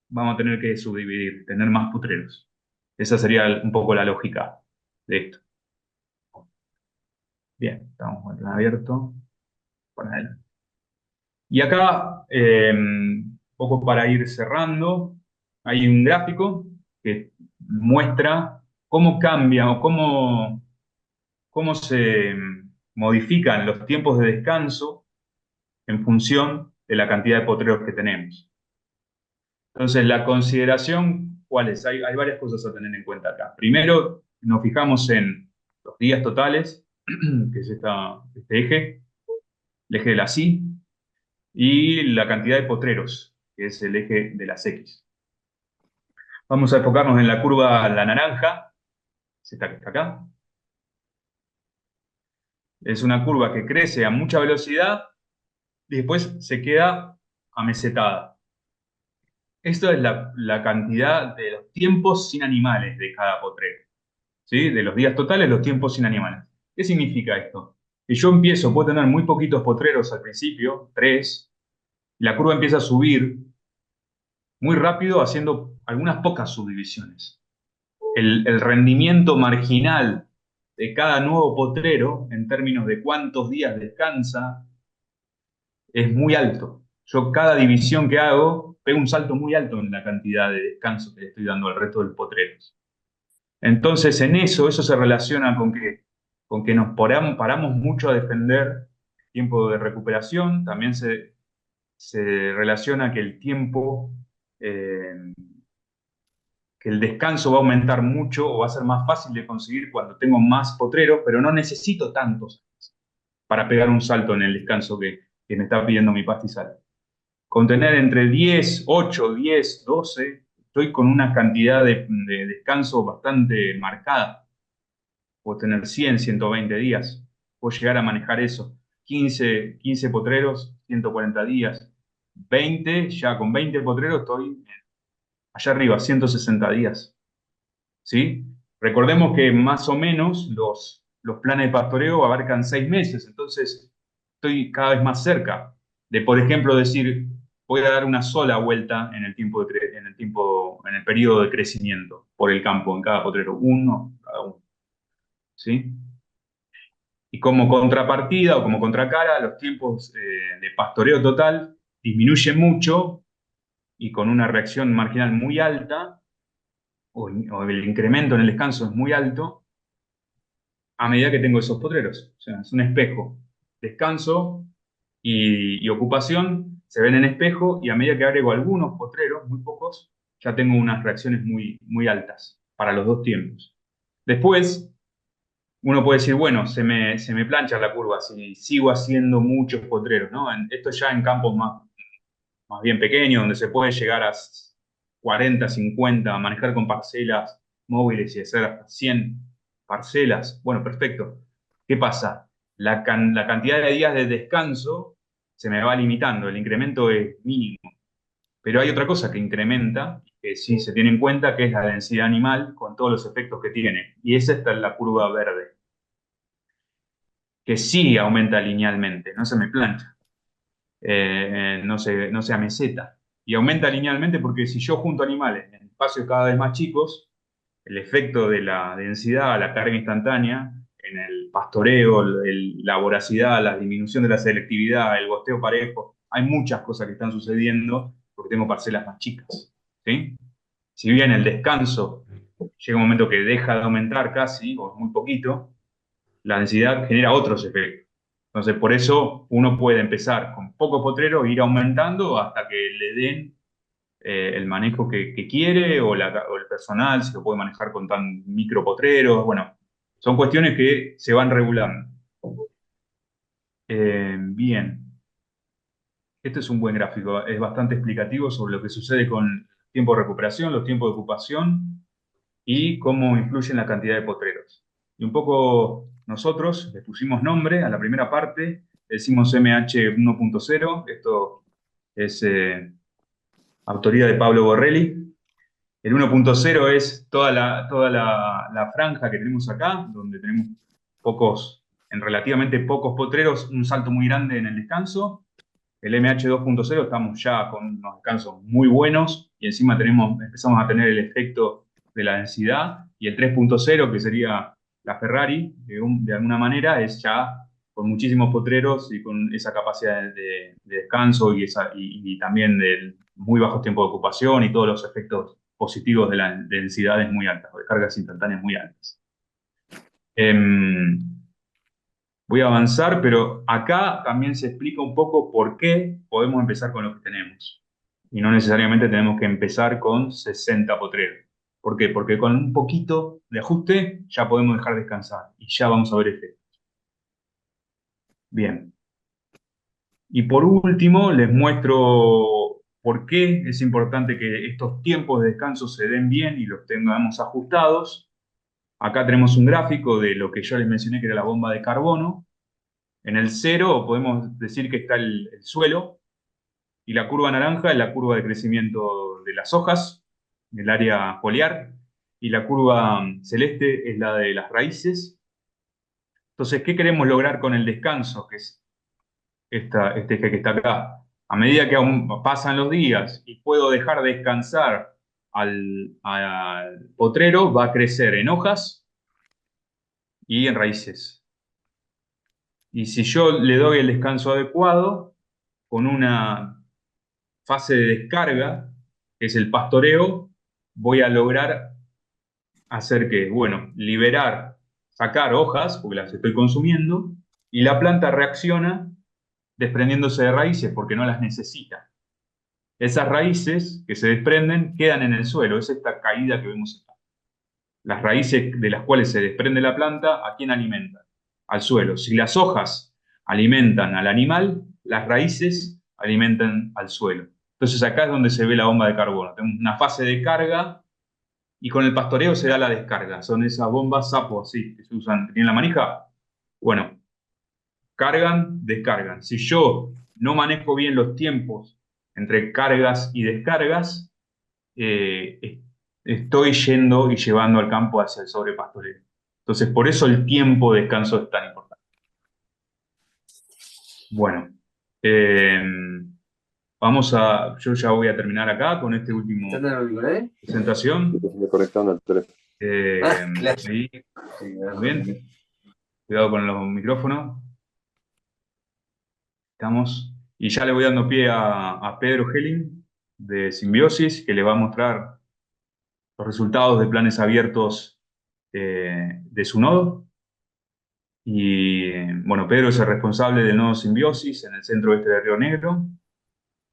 vamos a tener que subdividir, tener más potreros. Esa sería un poco la lógica de esto. Bien, estamos con el abierto. Para adelante. Y acá, un poco para ir cerrando, hay un gráfico que muestra cómo cambia o cómo se modifican los tiempos de descanso en función de la cantidad de potreros que tenemos. Entonces, la consideración, ¿cuál es? Hay varias cosas a tener en cuenta acá. Primero, nos fijamos en los días totales, que es este eje, el eje de las Y, y la cantidad de potreros, que es el eje de las X. Vamos a enfocarnos en la curva, la naranja, esta que está acá. Es una curva que crece a mucha velocidad y después se queda amesetada. Esto es la cantidad de los tiempos sin animales de cada potrero, ¿sí? De los días totales, los tiempos sin animales. ¿Qué significa esto? Que yo puedo tener muy poquitos potreros al principio, 3, y la curva empieza a subir muy rápido haciendo algunas pocas subdivisiones. El rendimiento marginal de cada nuevo potrero, en términos de cuántos días descansa, es muy alto. Yo cada división que hago, pego un salto muy alto en la cantidad de descanso que le estoy dando al resto de los potreros. Entonces, en eso se relaciona con que nos paramos mucho a defender tiempo de recuperación. También se relaciona que el tiempo, que el descanso va a aumentar mucho o va a ser más fácil de conseguir cuando tengo más potreros, pero no necesito tantos para pegar un salto en el descanso que me está pidiendo mi pastizal. Con tener entre 10, 8, 10, 12, estoy con una cantidad de descanso bastante marcada. Puedo tener 100, 120 días. Puedo llegar a manejar eso. 15 potreros, 140 días. 20, ya con 20 potreros estoy allá arriba, 160 días. ¿Sí? Recordemos que más o menos los planes de pastoreo abarcan 6 meses, entonces estoy cada vez más cerca de, por ejemplo, decir, voy a dar una sola vuelta en en el periodo de crecimiento por el campo, en cada potrero, uno cada uno. ¿Sí? Y como contrapartida o como contracara, los tiempos de pastoreo total disminuyen mucho y con una reacción marginal muy alta, o el incremento en el descanso es muy alto, a medida que tengo esos potreros. O sea, es un espejo. Descanso y ocupación se ven en espejo y a medida que agrego algunos potreros, muy pocos, ya tengo unas reacciones muy altas para los dos tiempos. Después, uno puede decir, bueno, se me plancha la curva si sigo haciendo muchos potreros, ¿no? Esto ya en campos más bien pequeños, donde se puede llegar a 40, 50, manejar con parcelas móviles y hacer hasta 100 parcelas. Bueno, perfecto. ¿Qué pasa? La cantidad de días de descanso se me va limitando, el incremento es mínimo. Pero hay otra cosa que incrementa, que sí se tiene en cuenta, que es la densidad animal con todos los efectos que tiene. Y esa está en la curva verde, que sí aumenta linealmente, no se me plancha, no se ameseta. Y aumenta linealmente porque si yo junto animales en espacios cada vez más chicos, el efecto de la densidad, la carga instantánea, en el pastoreo, la voracidad, la disminución de la selectividad, el gosteo parejo, hay muchas cosas que están sucediendo porque tengo parcelas más chicas. ¿Sí? Si bien el descanso llega un momento que deja de aumentar casi, o muy poquito, la densidad genera otros efectos. Entonces, por eso uno puede empezar con poco potrero e ir aumentando hasta que le den el manejo que quiere o el personal, si lo puede manejar con tan micropotreros. Bueno, son cuestiones que se van regulando. Bien, este es un buen gráfico, es bastante explicativo sobre lo que sucede con el tiempo de recuperación, los tiempos de ocupación y cómo influyen la cantidad de potreros. Y un poco nosotros le pusimos nombre a la primera parte, decimos MH 1.0, esto es autoría de Pablo Borrelli. El 1.0 es toda la franja que tenemos acá, donde tenemos en relativamente pocos potreros, un salto muy grande en el descanso. El MH 2.0 estamos ya con unos descansos muy buenos y encima empezamos a tener el efecto de la densidad. Y el 3.0, que sería la Ferrari, de alguna manera, es ya con muchísimos potreros y con esa capacidad de descanso y también de muy bajos tiempos de ocupación y todos los efectos positivos de las densidades muy altas, o de cargas instantáneas muy altas. Voy a avanzar, pero acá también se explica un poco por qué podemos empezar con lo que tenemos. Y no necesariamente tenemos que empezar con 60 potreros. ¿Por qué? Porque con un poquito de ajuste ya podemos dejar descansar y ya vamos a ver efecto. Bien. Y por último, les muestro por qué es importante que estos tiempos de descanso se den bien y los tengamos ajustados. Acá tenemos un gráfico de lo que yo les mencioné que era la bomba de carbono. En el cero podemos decir que está el suelo y la curva naranja es la curva de crecimiento de las hojas, el área foliar, y la curva celeste es la de las raíces. Entonces, ¿qué queremos lograr con el descanso? Que es este eje que está acá. A medida que aún pasan los días y puedo dejar descansar al potrero, va a crecer en hojas y en raíces. Y si yo le doy el descanso adecuado, con una fase de descarga, que es el pastoreo, voy a lograr hacer que, bueno, liberar, sacar hojas, porque las estoy consumiendo, y la planta reacciona desprendiéndose de raíces porque no las necesita. Esas raíces que se desprenden quedan en el suelo, es esta caída que vemos acá. Las raíces de las cuales se desprende la planta, ¿a quién alimentan? Al suelo. Si las hojas alimentan al animal, las raíces alimentan al suelo. Entonces acá es donde se ve la bomba de carbono. Tenemos una fase de carga y con el pastoreo se da la descarga. Son esas bombas sapo así que se usan, que tienen la manija. Bueno, cargan, descargan. Si yo no manejo bien los tiempos entre cargas y descargas, estoy yendo y llevando al campo hacia el sobrepastoreo. Entonces, por eso el tiempo de descanso es tan importante. Bueno, eh, yo ya voy a terminar acá con este último presentación. Conectando el teléfono. Claro. Ahí, ¿estamos bien? Cuidado con los micrófonos. Estamos. Y ya le voy dando pie a Pedro Helling de Simbiosis, que le va a mostrar los resultados de planes abiertos de su nodo. Y bueno, Pedro es el responsable del nodo Simbiosis en el centro oeste de Río Negro.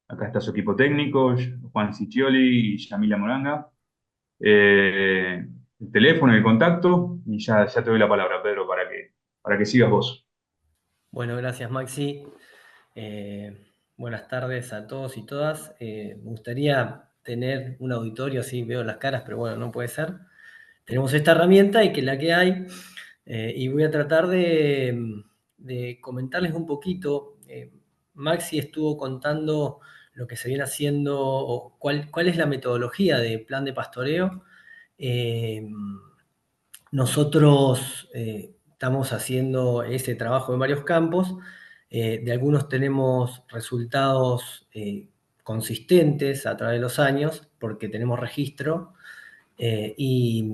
Acá está su equipo técnico, Juan Ciccioli y Yamila Moranga. El teléfono y el contacto, y ya te doy la palabra, Pedro, para que sigas vos. Bueno, gracias, Maxi. Buenas tardes a todos y todas. Me gustaría tener un auditorio, así veo las caras, pero bueno, no puede ser. Tenemos esta herramienta y que la que hay, y voy a tratar de comentarles un poquito. Maxi estuvo contando lo que se viene haciendo, o cuál es la metodología de plan de pastoreo. Nosotros estamos haciendo ese trabajo en varios campos. De algunos tenemos resultados consistentes a través de los años, porque tenemos registro. Y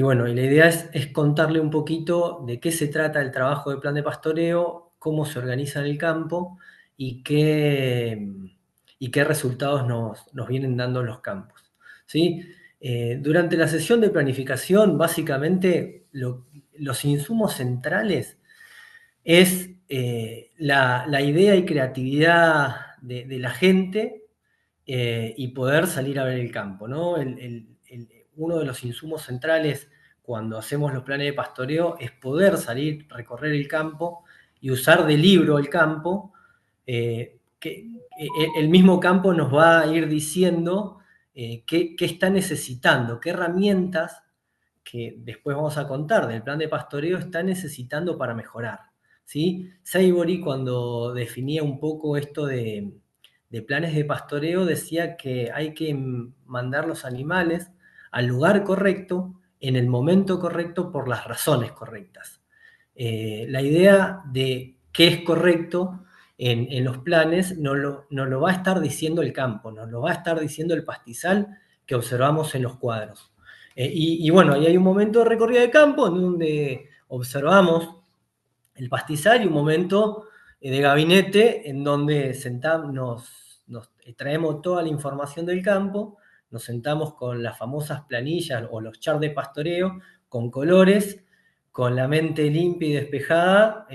bueno, y la idea es contarle un poquito de qué se trata el trabajo de plan de pastoreo, cómo se organiza en el campo y qué resultados nos vienen dando en los campos, ¿sí? Durante la sesión de planificación, básicamente, los insumos centrales es la idea y creatividad de la gente, y poder salir a ver el campo, ¿no? Uno de los insumos centrales cuando hacemos los planes de pastoreo es poder salir, recorrer el campo y usar de libro el campo, que el mismo campo nos va a ir diciendo qué está necesitando, qué herramientas, que después vamos a contar del plan de pastoreo, está necesitando para mejorar, ¿sí? Saibory, cuando definía un poco esto de planes de pastoreo, decía que hay que mandar los animales al lugar correcto, en el momento correcto, por las razones correctas. La idea de qué es correcto en los planes no lo va a estar diciendo el campo, nos lo va a estar diciendo el pastizal que observamos en los cuadros. Y bueno, ahí hay un momento de recorrida de campo en donde observamos el pastizal y un momento de gabinete en donde nos traemos toda la información del campo, nos sentamos con las famosas planillas o los charts de pastoreo con colores con la mente limpia y despejada,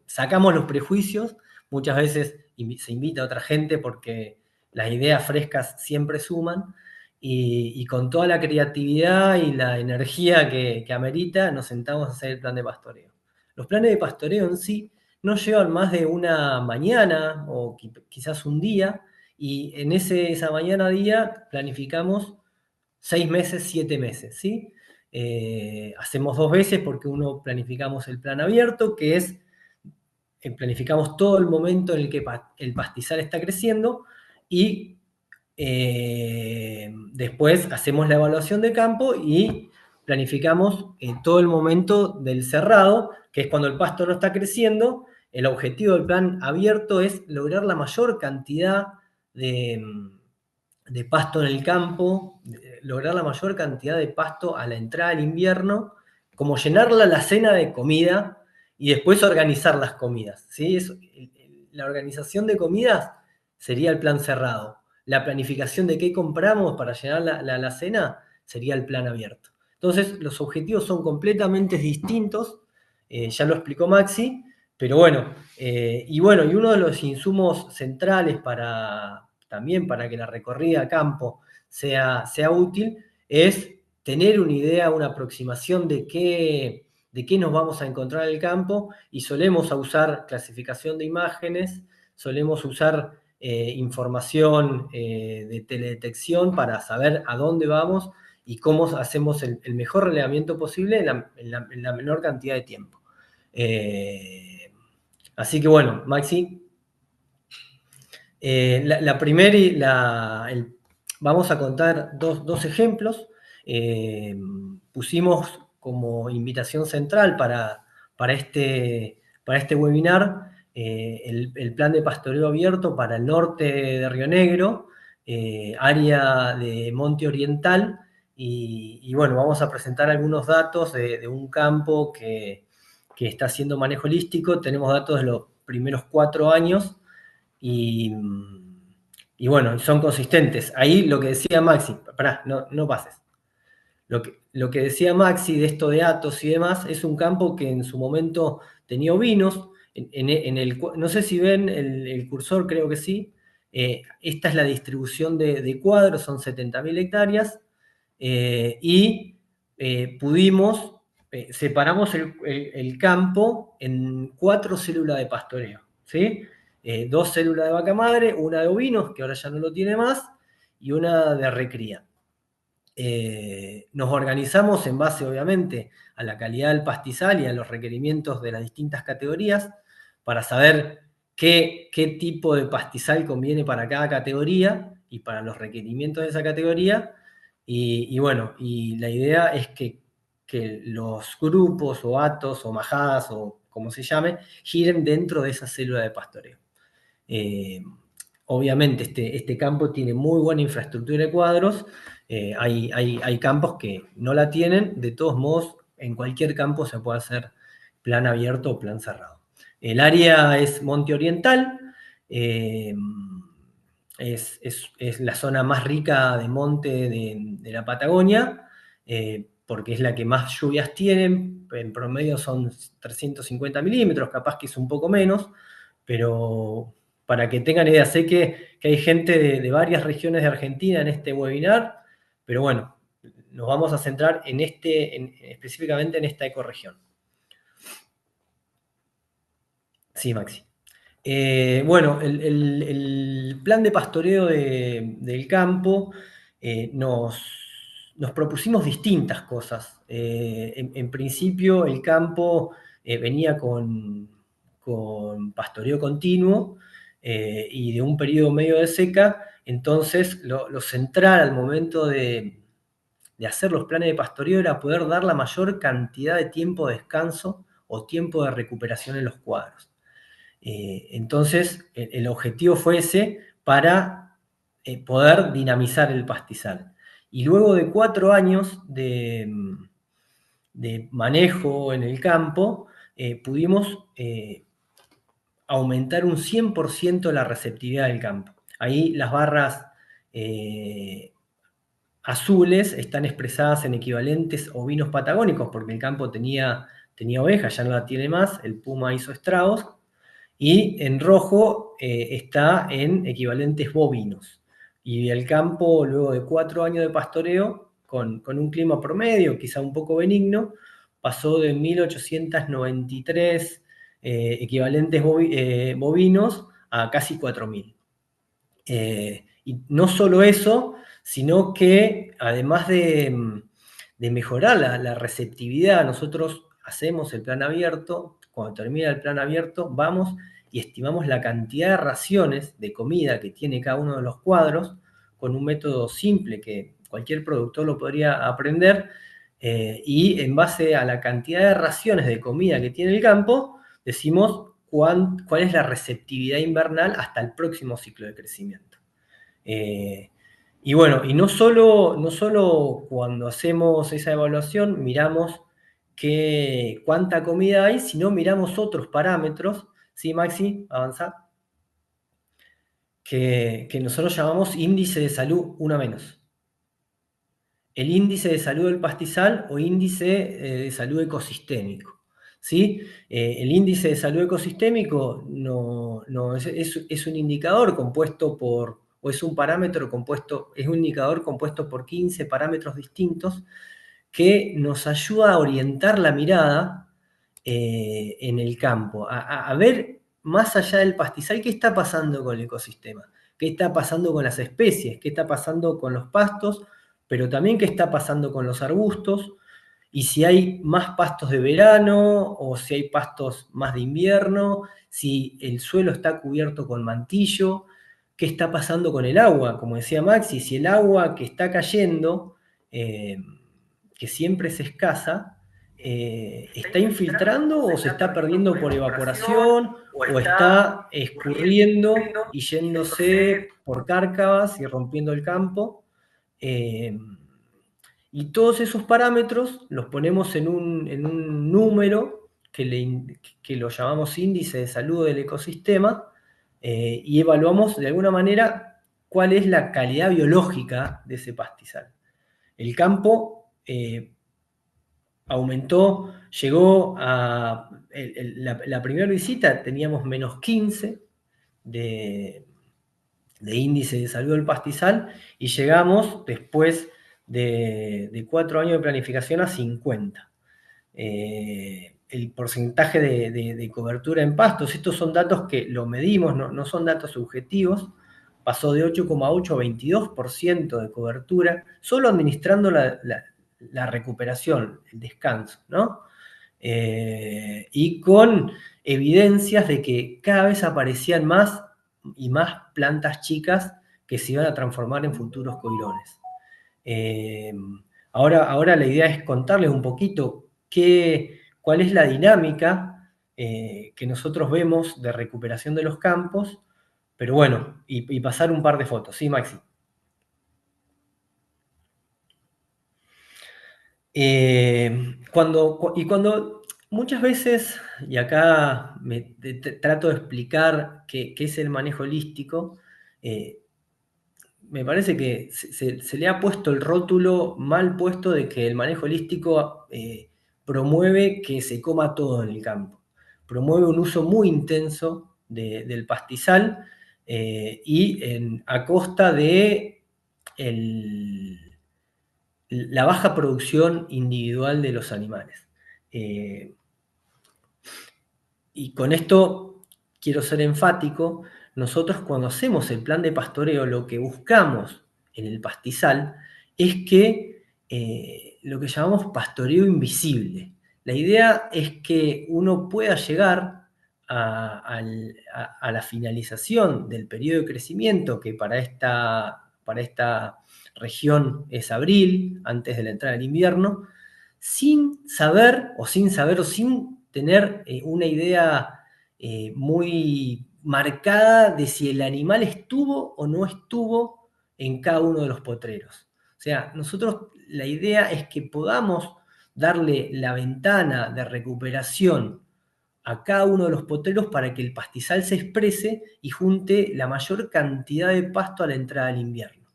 sacamos los prejuicios, muchas veces se invita a otra gente porque las ideas frescas siempre suman, y con toda la creatividad y la energía que amerita, nos sentamos a hacer el plan de pastoreo. Los planes de pastoreo en sí no llevan más de una mañana o quizás un día, y en esa mañana-día planificamos 6 meses, 7 meses, ¿sí? Hacemos 2 veces porque uno planificamos el plan abierto, que es, planificamos todo el momento en el que el pastizal está creciendo, y después hacemos la evaluación de campo y planificamos todo el momento del cerrado, que es cuando el pasto no está creciendo. El objetivo del plan abierto es lograr la mayor cantidad de pasto en el campo, lograr la mayor cantidad de pasto a la entrada del invierno, como llenar la alacena de comida y después organizar las comidas, ¿sí? La organización de comidas sería el plan cerrado. La planificación de qué compramos para llenar la alacena sería el plan abierto. Entonces, los objetivos son completamente distintos, ya lo explicó Maxi, pero bueno, y uno de los insumos centrales también para que la recorrida a campo sea útil es tener una idea, una aproximación de qué nos vamos a encontrar en el campo, y solemos usar clasificación de imágenes, solemos usar información de teledetección para saber a dónde vamos y cómo hacemos el mejor relevamiento posible en la menor cantidad de tiempo. Así que bueno, Maxi, vamos a contar dos ejemplos. Pusimos como invitación central para este webinar el plan de pastoreo abierto para el norte de Río Negro, área de Monte Oriental, y bueno, vamos a presentar algunos datos de un campo que está haciendo manejo holístico. Tenemos datos de los primeros 4 años, y bueno, son consistentes. Ahí lo que decía Maxi, pará, no pases. Lo que decía Maxi de esto de Atos y demás, es un campo que en su momento tenía ovinos. No sé si ven el cursor, creo que sí. Esta es la distribución de cuadros, son 70.000 hectáreas, y separamos el campo en 4 células de pastoreo, ¿sí? 2 células de vaca madre, una de ovinos, que ahora ya no lo tiene más, y una de recría. Nos organizamos en base, obviamente, a la calidad del pastizal y a los requerimientos de las distintas categorías, para saber qué tipo de pastizal conviene para cada categoría y para los requerimientos de esa categoría. Y bueno, y la idea es que los grupos o atos o majadas o como se llame, giren dentro de esa célula de pastoreo. Obviamente este campo tiene muy buena infraestructura de cuadros. Hay campos que no la tienen. De todos modos, en cualquier campo se puede hacer plan abierto o plan cerrado. El área es Monte Oriental, es la zona más rica de monte de la Patagonia, porque es la que más lluvias tienen. En promedio son 350 milímetros, capaz que es un poco menos, pero para que tengan idea, sé que hay gente de varias regiones de Argentina en este webinar, pero bueno, nos vamos a centrar específicamente en esta ecorregión. Sí, Maxi. Bueno, el plan de pastoreo del campo, nos propusimos distintas cosas. En principio, el campo venía con pastoreo continuo, y de un periodo medio de seca. Entonces, lo central al momento de hacer los planes de pastoreo era poder dar la mayor cantidad de tiempo de descanso o tiempo de recuperación en los cuadros. Entonces, el objetivo fue ese, para poder dinamizar el pastizal. Y luego de 4 años de manejo en el campo, pudimos aumentar un 100% la receptividad del campo. Ahí las barras azules están expresadas en equivalentes ovinos patagónicos, porque el campo tenía ovejas, ya no la tiene más, el puma hizo estragos, y en rojo está en equivalentes bovinos. Y el campo, luego de 4 años de pastoreo, con un clima promedio, quizá un poco benigno, pasó de 1893 equivalentes bovinos a casi 4000. Y no solo eso, sino que además de mejorar la receptividad, nosotros hacemos el plan abierto, cuando termina el plan abierto, vamos y estimamos la cantidad de raciones de comida que tiene cada uno de los cuadros, con un método simple que cualquier productor lo podría aprender, y en base a la cantidad de raciones de comida que tiene el campo, decimos cuál es la receptividad invernal hasta el próximo ciclo de crecimiento. Y bueno, y no solo cuando hacemos esa evaluación miramos cuánta comida hay, sino miramos otros parámetros, ¿sí, Maxi? Avanza. Que nosotros llamamos índice de salud 1 menos. El índice de salud del pastizal o índice de salud ecosistémico. ¿Sí? El índice de salud ecosistémico es un indicador compuesto por, o es un parámetro compuesto, es un indicador compuesto por 15 parámetros distintos que nos ayuda a orientar la mirada en el campo, a ver más allá del pastizal qué está pasando con el ecosistema, qué está pasando con las especies, qué está pasando con los pastos, pero también qué está pasando con los arbustos, y si hay más pastos de verano o si hay pastos más de invierno, si el suelo está cubierto con mantillo, qué está pasando con el agua, como decía Maxi, si el agua que está cayendo, que siempre es escasa, ¿está infiltrando o se está perdiendo por evaporación o está escurriendo y yéndose por cárcavas y rompiendo el campo? Y todos esos parámetros los ponemos en un número que lo llamamos índice de salud del ecosistema, y evaluamos de alguna manera cuál es la calidad biológica de ese pastizal. El campo aumentó, llegó a la primera visita teníamos -15 de índice de salud del pastizal, y llegamos después de 4 años de planificación a 50. El porcentaje de cobertura en pastos, estos son datos que lo medimos, no son datos subjetivos, pasó de 8,8 a 22% de cobertura, solo administrando la recuperación, el descanso, ¿no? Y con evidencias de que cada vez aparecían más y más plantas chicas que se iban a transformar en futuros coirones. Ahora la idea es contarles un poquito cuál es la dinámica que nosotros vemos de recuperación de los campos, pero bueno, y pasar un par de fotos. ¿Sí, Maxi? Cuando muchas veces, y acá trato de explicar qué es el manejo holístico, me parece que se le ha puesto el rótulo mal puesto de que el manejo holístico promueve que se coma todo en el campo. Promueve un uso muy intenso del pastizal, y a costa de la baja producción individual de los animales. Y con esto quiero ser enfático. Nosotros cuando hacemos el plan de pastoreo lo que buscamos en el pastizal es que lo que llamamos pastoreo invisible. La idea es que uno pueda llegar a la finalización del periodo de crecimiento, que para esta región es abril, antes de la entrada del invierno, sin sin tener una idea muy marcada de si el animal estuvo o no estuvo en cada uno de los potreros. O sea, nosotros la idea es que podamos darle la ventana de recuperación a cada uno de los potreros para que el pastizal se exprese y junte la mayor cantidad de pasto a la entrada del invierno.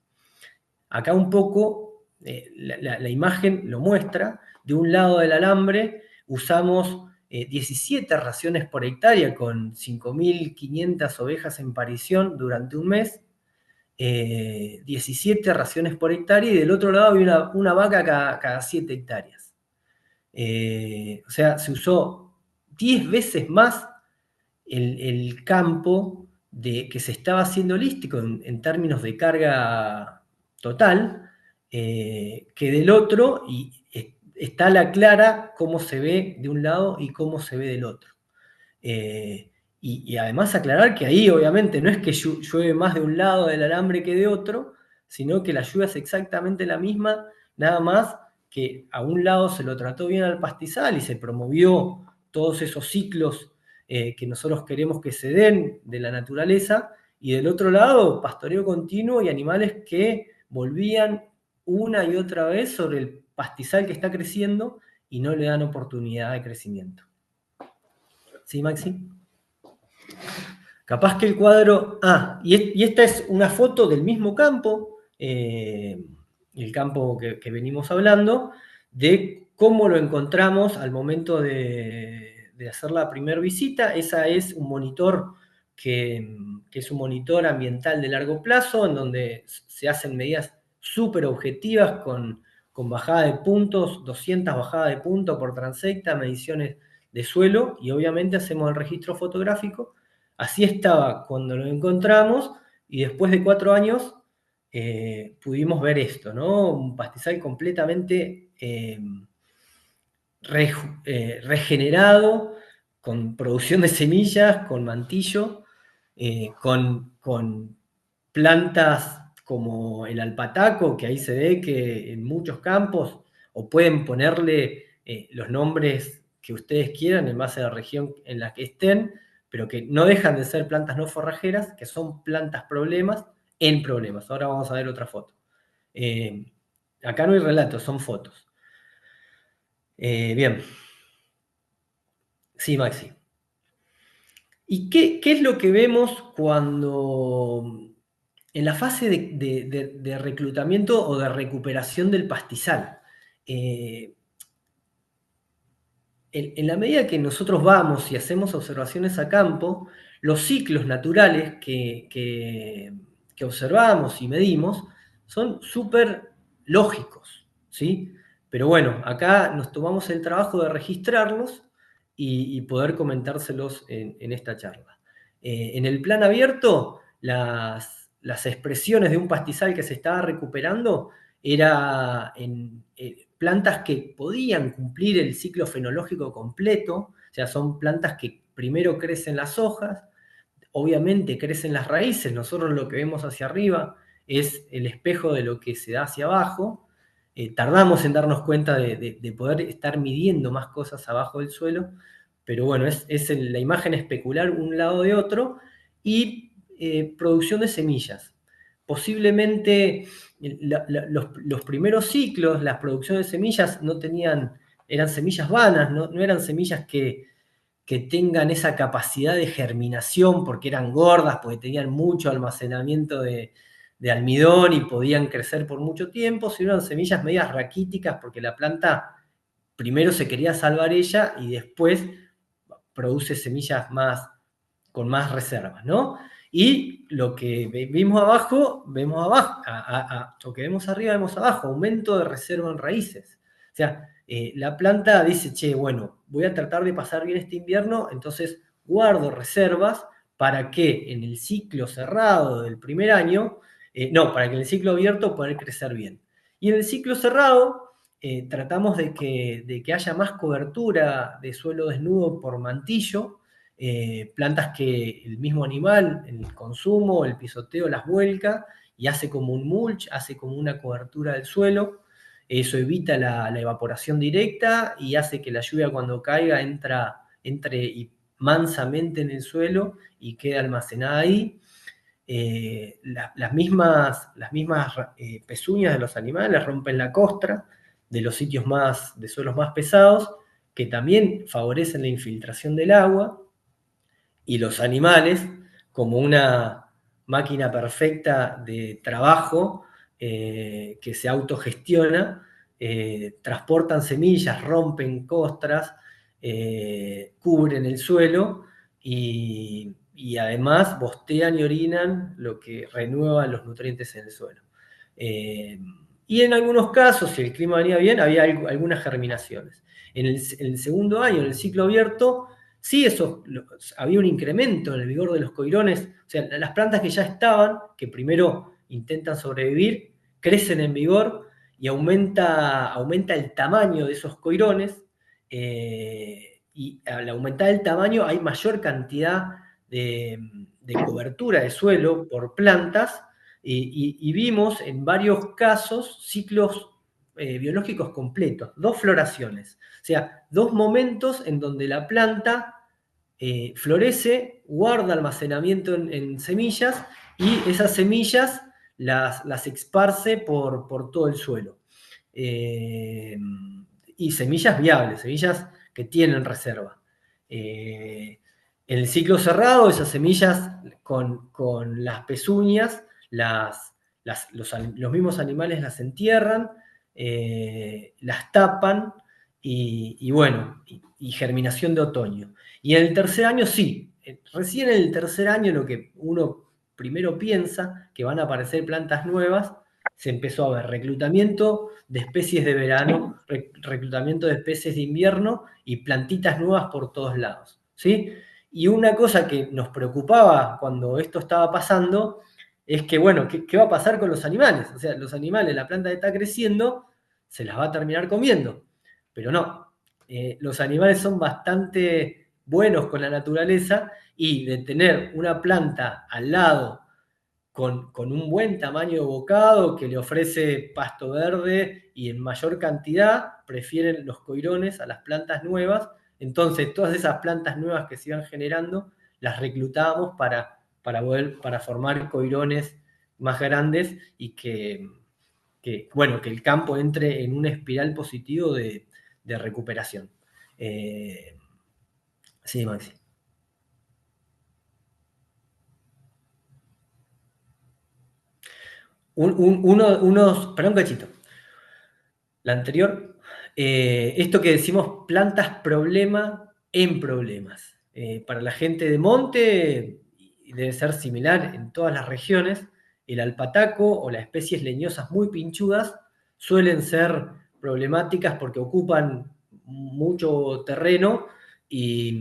Acá un poco la imagen lo muestra. De un lado del alambre usamos 17 raciones por hectárea con 5.500 ovejas en parición durante un mes. 17 raciones por hectárea, y del otro lado había una vaca cada 7 hectáreas. O sea, se usó 10 veces más el campo que se estaba haciendo holístico en términos de carga total, que del otro, y está a la clara cómo se ve de un lado y cómo se ve del otro. Y además aclarar que ahí obviamente no es que llueve más de un lado del alambre que de otro, sino que la lluvia es exactamente la misma, nada más que a un lado se lo trató bien al pastizal y se promovió todos esos ciclos que nosotros queremos que se den de la naturaleza, y del otro lado pastoreo continuo y animales que volvían una y otra vez sobre el pastizal que está creciendo y no le dan oportunidad de crecimiento. ¿Sí, Maxi? Capaz que el cuadro... y esta es una foto del mismo campo, el campo que venimos hablando, de cómo lo encontramos al momento de hacer la primera visita. Esa es un monitor que es un monitor ambiental de largo plazo, en donde se hacen medidas súper objetivas con bajada de puntos, 200 bajadas de puntos por transecta, mediciones de suelo, y obviamente hacemos el registro fotográfico. Así estaba cuando lo encontramos, y después de 4 años pudimos ver esto, ¿no? Un pastizal completamente regenerado, con producción de semillas, con mantillo, con plantas como el alpataco, que ahí se ve que en muchos campos, o pueden ponerle los nombres que ustedes quieran en base a la región en la que estén, pero que no dejan de ser plantas no forrajeras, que son plantas problemas en problemas. Ahora vamos a ver otra foto. Acá no hay relatos, son fotos. Bien. Sí, Maxi. ¿Y qué es lo que vemos cuando en la fase de reclutamiento o de recuperación del pastizal? En la medida que nosotros vamos y hacemos observaciones a campo, los ciclos naturales que observamos y medimos son súper lógicos, ¿sí? Pero bueno, acá nos tomamos el trabajo de registrarlos y poder comentárselos en esta charla. En el plan abierto, las expresiones de un pastizal que se estaba recuperando era en plantas que podían cumplir el ciclo fenológico completo, o sea, son plantas que primero crecen las hojas, obviamente crecen las raíces. Nosotros lo que vemos hacia arriba es el espejo de lo que se da hacia abajo. Tardamos en darnos cuenta de poder estar midiendo más cosas abajo del suelo, pero bueno, la imagen especular un lado de otro. Y producción de semillas. Posiblemente los primeros ciclos, las producciones de semillas eran semillas vanas, no eran semillas que tengan esa capacidad de germinación porque eran gordas, porque tenían mucho almacenamiento de almidón y podían crecer por mucho tiempo, sino eran semillas medias raquíticas porque la planta primero se quería salvar ella y después produce semillas con más reservas, ¿no? Y lo que vimos abajo, lo que vemos arriba, vemos abajo, aumento de reserva en raíces. O sea, la planta dice, che, bueno, voy a tratar de pasar bien este invierno, entonces guardo reservas para que en el ciclo cerrado del primer año, para que en el ciclo abierto poder crecer bien. Y en el ciclo cerrado tratamos de que haya más cobertura de suelo desnudo por mantillo, plantas que el mismo animal, en el consumo, el pisoteo, las vuelca y hace como un mulch, hace como una cobertura del suelo. Eso evita la evaporación directa y hace que la lluvia cuando caiga entre mansamente en el suelo y quede almacenada ahí. Las mismas pezuñas de los animales rompen la costra de los sitios de suelos más pesados, que también favorecen la infiltración del agua. Y los animales, como una máquina perfecta de trabajo, que se autogestiona, transportan semillas, rompen costras, cubren el suelo y además bostean y orinan, lo que renueva los nutrientes en el suelo. Y en algunos casos, si el clima venía bien, había algunas germinaciones. En el segundo año, en el ciclo abierto, sí, había un incremento en el vigor de los coirones. O sea, las plantas que ya estaban, que primero intentan sobrevivir, crecen en vigor y aumenta el tamaño de esos coirones. Y al aumentar el tamaño hay mayor cantidad de cobertura de suelo por plantas. Y vimos en varios casos ciclos biológicos completos, 2 floraciones. O sea, 2 momentos en donde la planta florece, guarda almacenamiento en semillas y esas semillas las esparce por todo el suelo. Y semillas viables, semillas que tienen reserva. En el ciclo cerrado, esas semillas con las pezuñas, los mismos animales las entierran, las tapan y bueno, y germinación de otoño. Y en el tercer año sí, recién en el tercer año lo que uno primero piensa, que van a aparecer plantas nuevas, se empezó a ver reclutamiento de especies de verano, reclutamiento de especies de invierno y plantitas nuevas por todos lados, ¿sí? Y una cosa que nos preocupaba cuando esto estaba pasando es que, bueno, ¿qué va a pasar con los animales? O sea, los animales, la planta que está creciendo, se las va a terminar comiendo. Pero no, los animales son bastante buenos con la naturaleza y de tener una planta al lado con un buen tamaño de bocado que le ofrece pasto verde y en mayor cantidad, prefieren los coirones a las plantas nuevas. Entonces, todas esas plantas nuevas que se iban generando, las reclutábamos para formar coirones más grandes y bueno, que el campo entre en una espiral positivo de recuperación. Sí, Maxi. Para un cachito. La anterior, esto que decimos plantas problema en problemas. Para la gente de monte, y debe ser similar en todas las regiones, el alpataco o las especies leñosas muy pinchudas suelen ser problemáticas porque ocupan mucho terreno y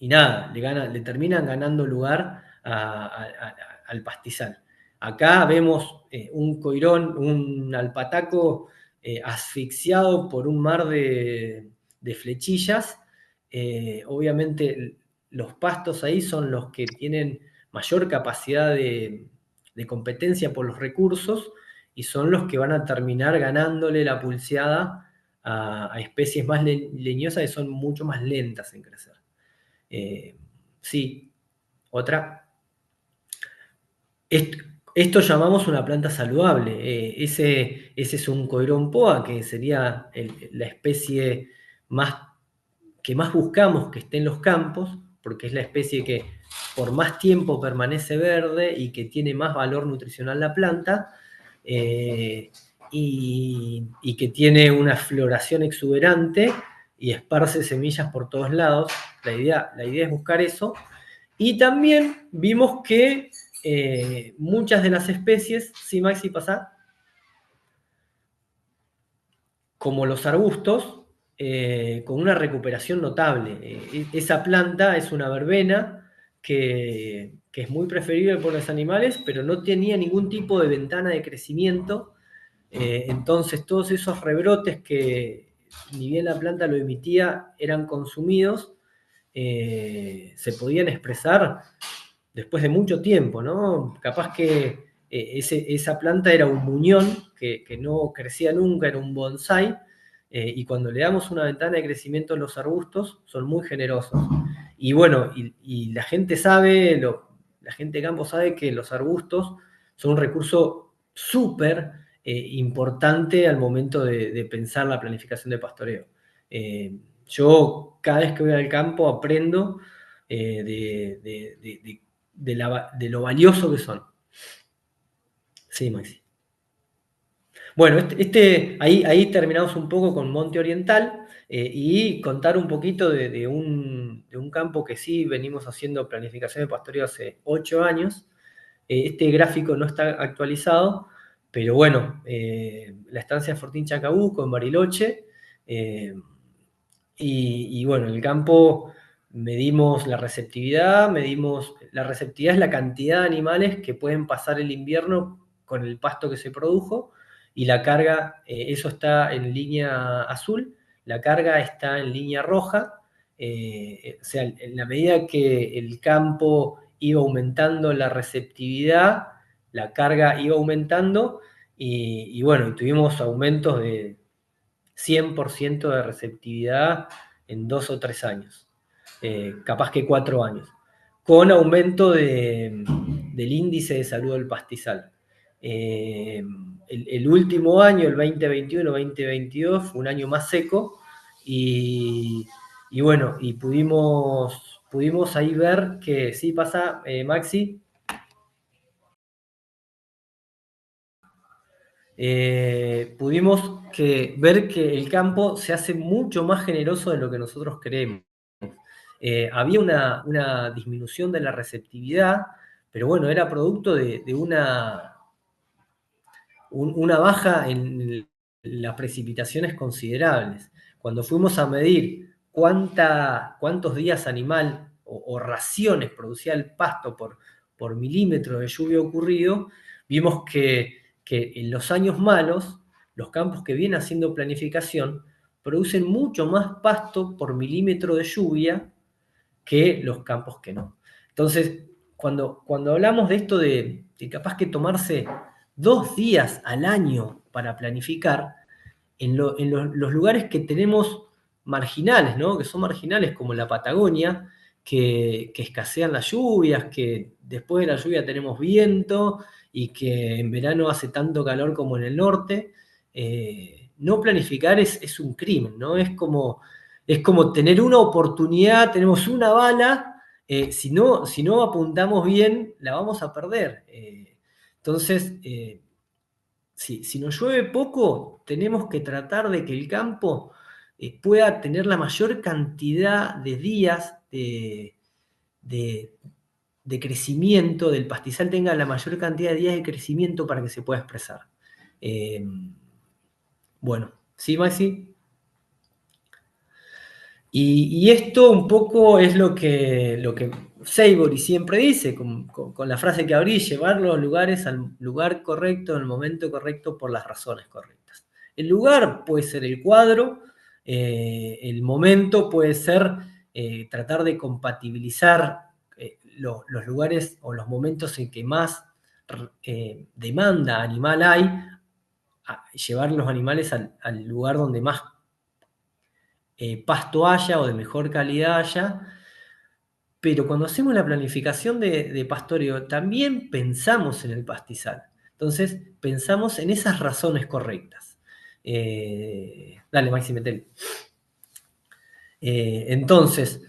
nada, le terminan ganando lugar al pastizal. Acá vemos un coirón, un alpataco asfixiado por un mar de flechillas. Obviamente los pastos ahí son los que tienen mayor capacidad de competencia por los recursos y son los que van a terminar ganándole la pulseada a especies más leñosas que son mucho más lentas en crecer. Sí, otra. Esto llamamos una planta saludable. Ese es un coirón poa, que sería la especie que más buscamos que esté en los campos, porque es la especie que por más tiempo permanece verde y que tiene más valor nutricional la planta, y que tiene una floración exuberante y esparce semillas por todos lados. La idea es buscar eso. Y también vimos que muchas de las especies, sí, Maxi, pasa, como los arbustos, con una recuperación notable. Esa planta es una verbena que es muy preferible por los animales, pero no tenía ningún tipo de ventana de crecimiento. Entonces todos esos rebrotes que ni bien la planta lo emitía eran consumidos, se podían expresar después de mucho tiempo, ¿no? Capaz que esa planta era un muñón que no crecía nunca, era un bonsái, y cuando le damos una ventana de crecimiento a los arbustos, son muy generosos. Y bueno, y la gente sabe, la gente de campo sabe que los arbustos son un recurso súper importante al momento de pensar la planificación de pastoreo. Yo cada vez que voy al campo aprendo de lo valioso que son. Sí, Maxi. Bueno, ahí terminamos un poco con Monte Oriental y contar un poquito de un campo que sí venimos haciendo planificación de pastoreo hace 8 años. Este gráfico no está actualizado, pero bueno, la estancia de Fortín Chacabuco en Bariloche, y bueno, en el campo medimos la receptividad es la cantidad de animales que pueden pasar el invierno con el pasto que se produjo, y la carga, eso está en línea azul, la carga está en línea roja, o sea, en la medida que el campo iba aumentando la receptividad, la carga iba aumentando, y bueno, tuvimos aumentos de 100% de receptividad en 2 o 3 años, capaz que 4 años, con aumento del índice de salud del pastizal. El último año, el 2021-2022, fue un año más seco y bueno, y pudimos ahí ver que sí pasa, Maxi. Pudimos ver que el campo se hace mucho más generoso de lo que nosotros creemos. Había una disminución de la receptividad, pero bueno, era producto de una baja en las precipitaciones considerables. Cuando fuimos a medir cuántos días animal o raciones producía el pasto por milímetro de lluvia ocurrido, vimos que en los años malos, los campos que vienen haciendo planificación producen mucho más pasto por milímetro de lluvia que los campos que no. Entonces, cuando hablamos de esto de capaz que tomarse 2 días al año para planificar, en los lugares que tenemos marginales, ¿no? Que son marginales como la Patagonia, que escasean las lluvias, que después de la lluvia tenemos viento y que en verano hace tanto calor como en el norte, no planificar es un crimen, ¿no? Es como tener una oportunidad, tenemos una bala, si no apuntamos bien, la vamos a perder. Entonces, si nos llueve poco, tenemos que tratar de que el campo pueda tener la mayor cantidad de días de crecimiento, del pastizal tenga la mayor cantidad de días de crecimiento para que se pueda expresar. Bueno, ¿sí, Maxi? Y esto un poco es lo que Seibory siempre dice, con la frase que abrí: llevar los lugares al lugar correcto, en el momento correcto, por las razones correctas. El lugar puede ser el cuadro, el momento puede ser tratar de compatibilizar los lugares o los momentos en que más demanda animal hay, llevar los animales al lugar donde más pasto haya o de mejor calidad haya, pero cuando hacemos la planificación de pastoreo también pensamos en el pastizal. Entonces pensamos en esas razones correctas. Dale, Maxi, metele. Entonces,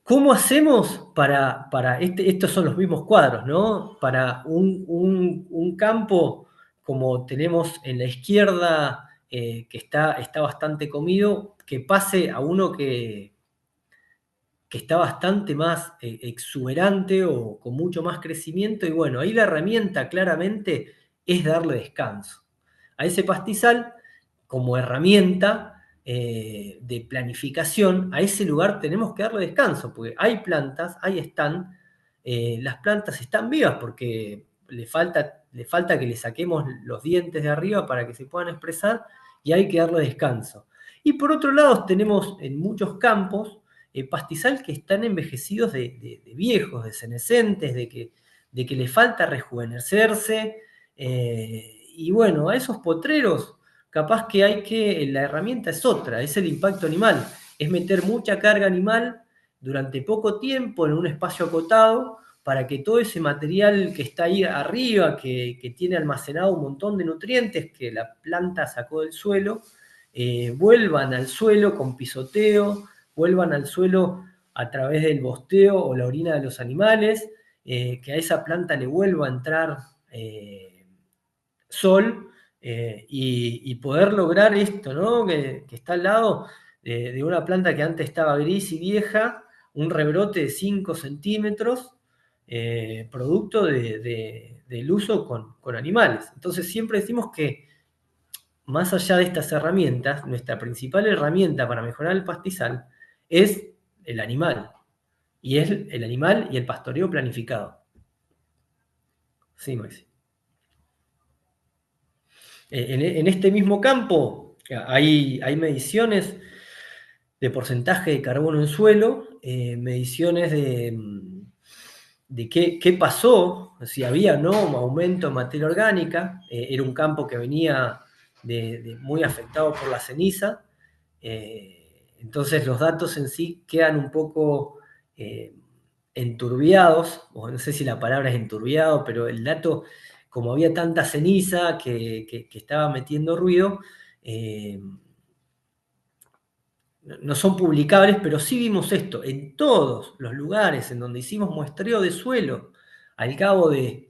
¿cómo hacemos para estos son los mismos cuadros, ¿no? Para un campo como tenemos en la izquierda, que está bastante comido, que pase a uno que está bastante más exuberante o con mucho más crecimiento, y bueno, ahí la herramienta claramente es darle descanso. A ese pastizal, como herramienta de planificación, a ese lugar tenemos que darle descanso, porque hay plantas, ahí están, las plantas están vivas porque le falta que le saquemos los dientes de arriba para que se puedan expresar, y hay que darle descanso. Y por otro lado, tenemos en muchos campos pastizal que están envejecidos de viejos, de senescentes, de que les falta rejuvenecerse. Y bueno, a esos potreros, capaz que la herramienta es otra, es el impacto animal, es meter mucha carga animal durante poco tiempo en un espacio acotado, para que todo ese material que está ahí arriba, que tiene almacenado un montón de nutrientes que la planta sacó del suelo, vuelvan al suelo con pisoteo, vuelvan al suelo a través del bosteo o la orina de los animales, que a esa planta le vuelva a entrar sol, y poder lograr esto, ¿no? Que está al lado de una planta que antes estaba gris y vieja, un rebrote de 5 centímetros, producto del uso con animales. Entonces siempre decimos que más allá de estas herramientas, nuestra principal herramienta para mejorar el pastizal es el animal, y es el animal y el pastoreo planificado. Sí, Maxi. En este mismo campo hay mediciones de porcentaje de carbono en suelo, mediciones de qué pasó, si había o no un aumento en materia orgánica. Era un campo que venía muy afectado por la ceniza, entonces los datos en sí quedan un poco enturbiados, o no sé si la palabra es enturbiado, pero el dato, como había tanta ceniza que estaba metiendo ruido, no son publicables, pero sí vimos esto en todos los lugares en donde hicimos muestreo de suelo. Al cabo de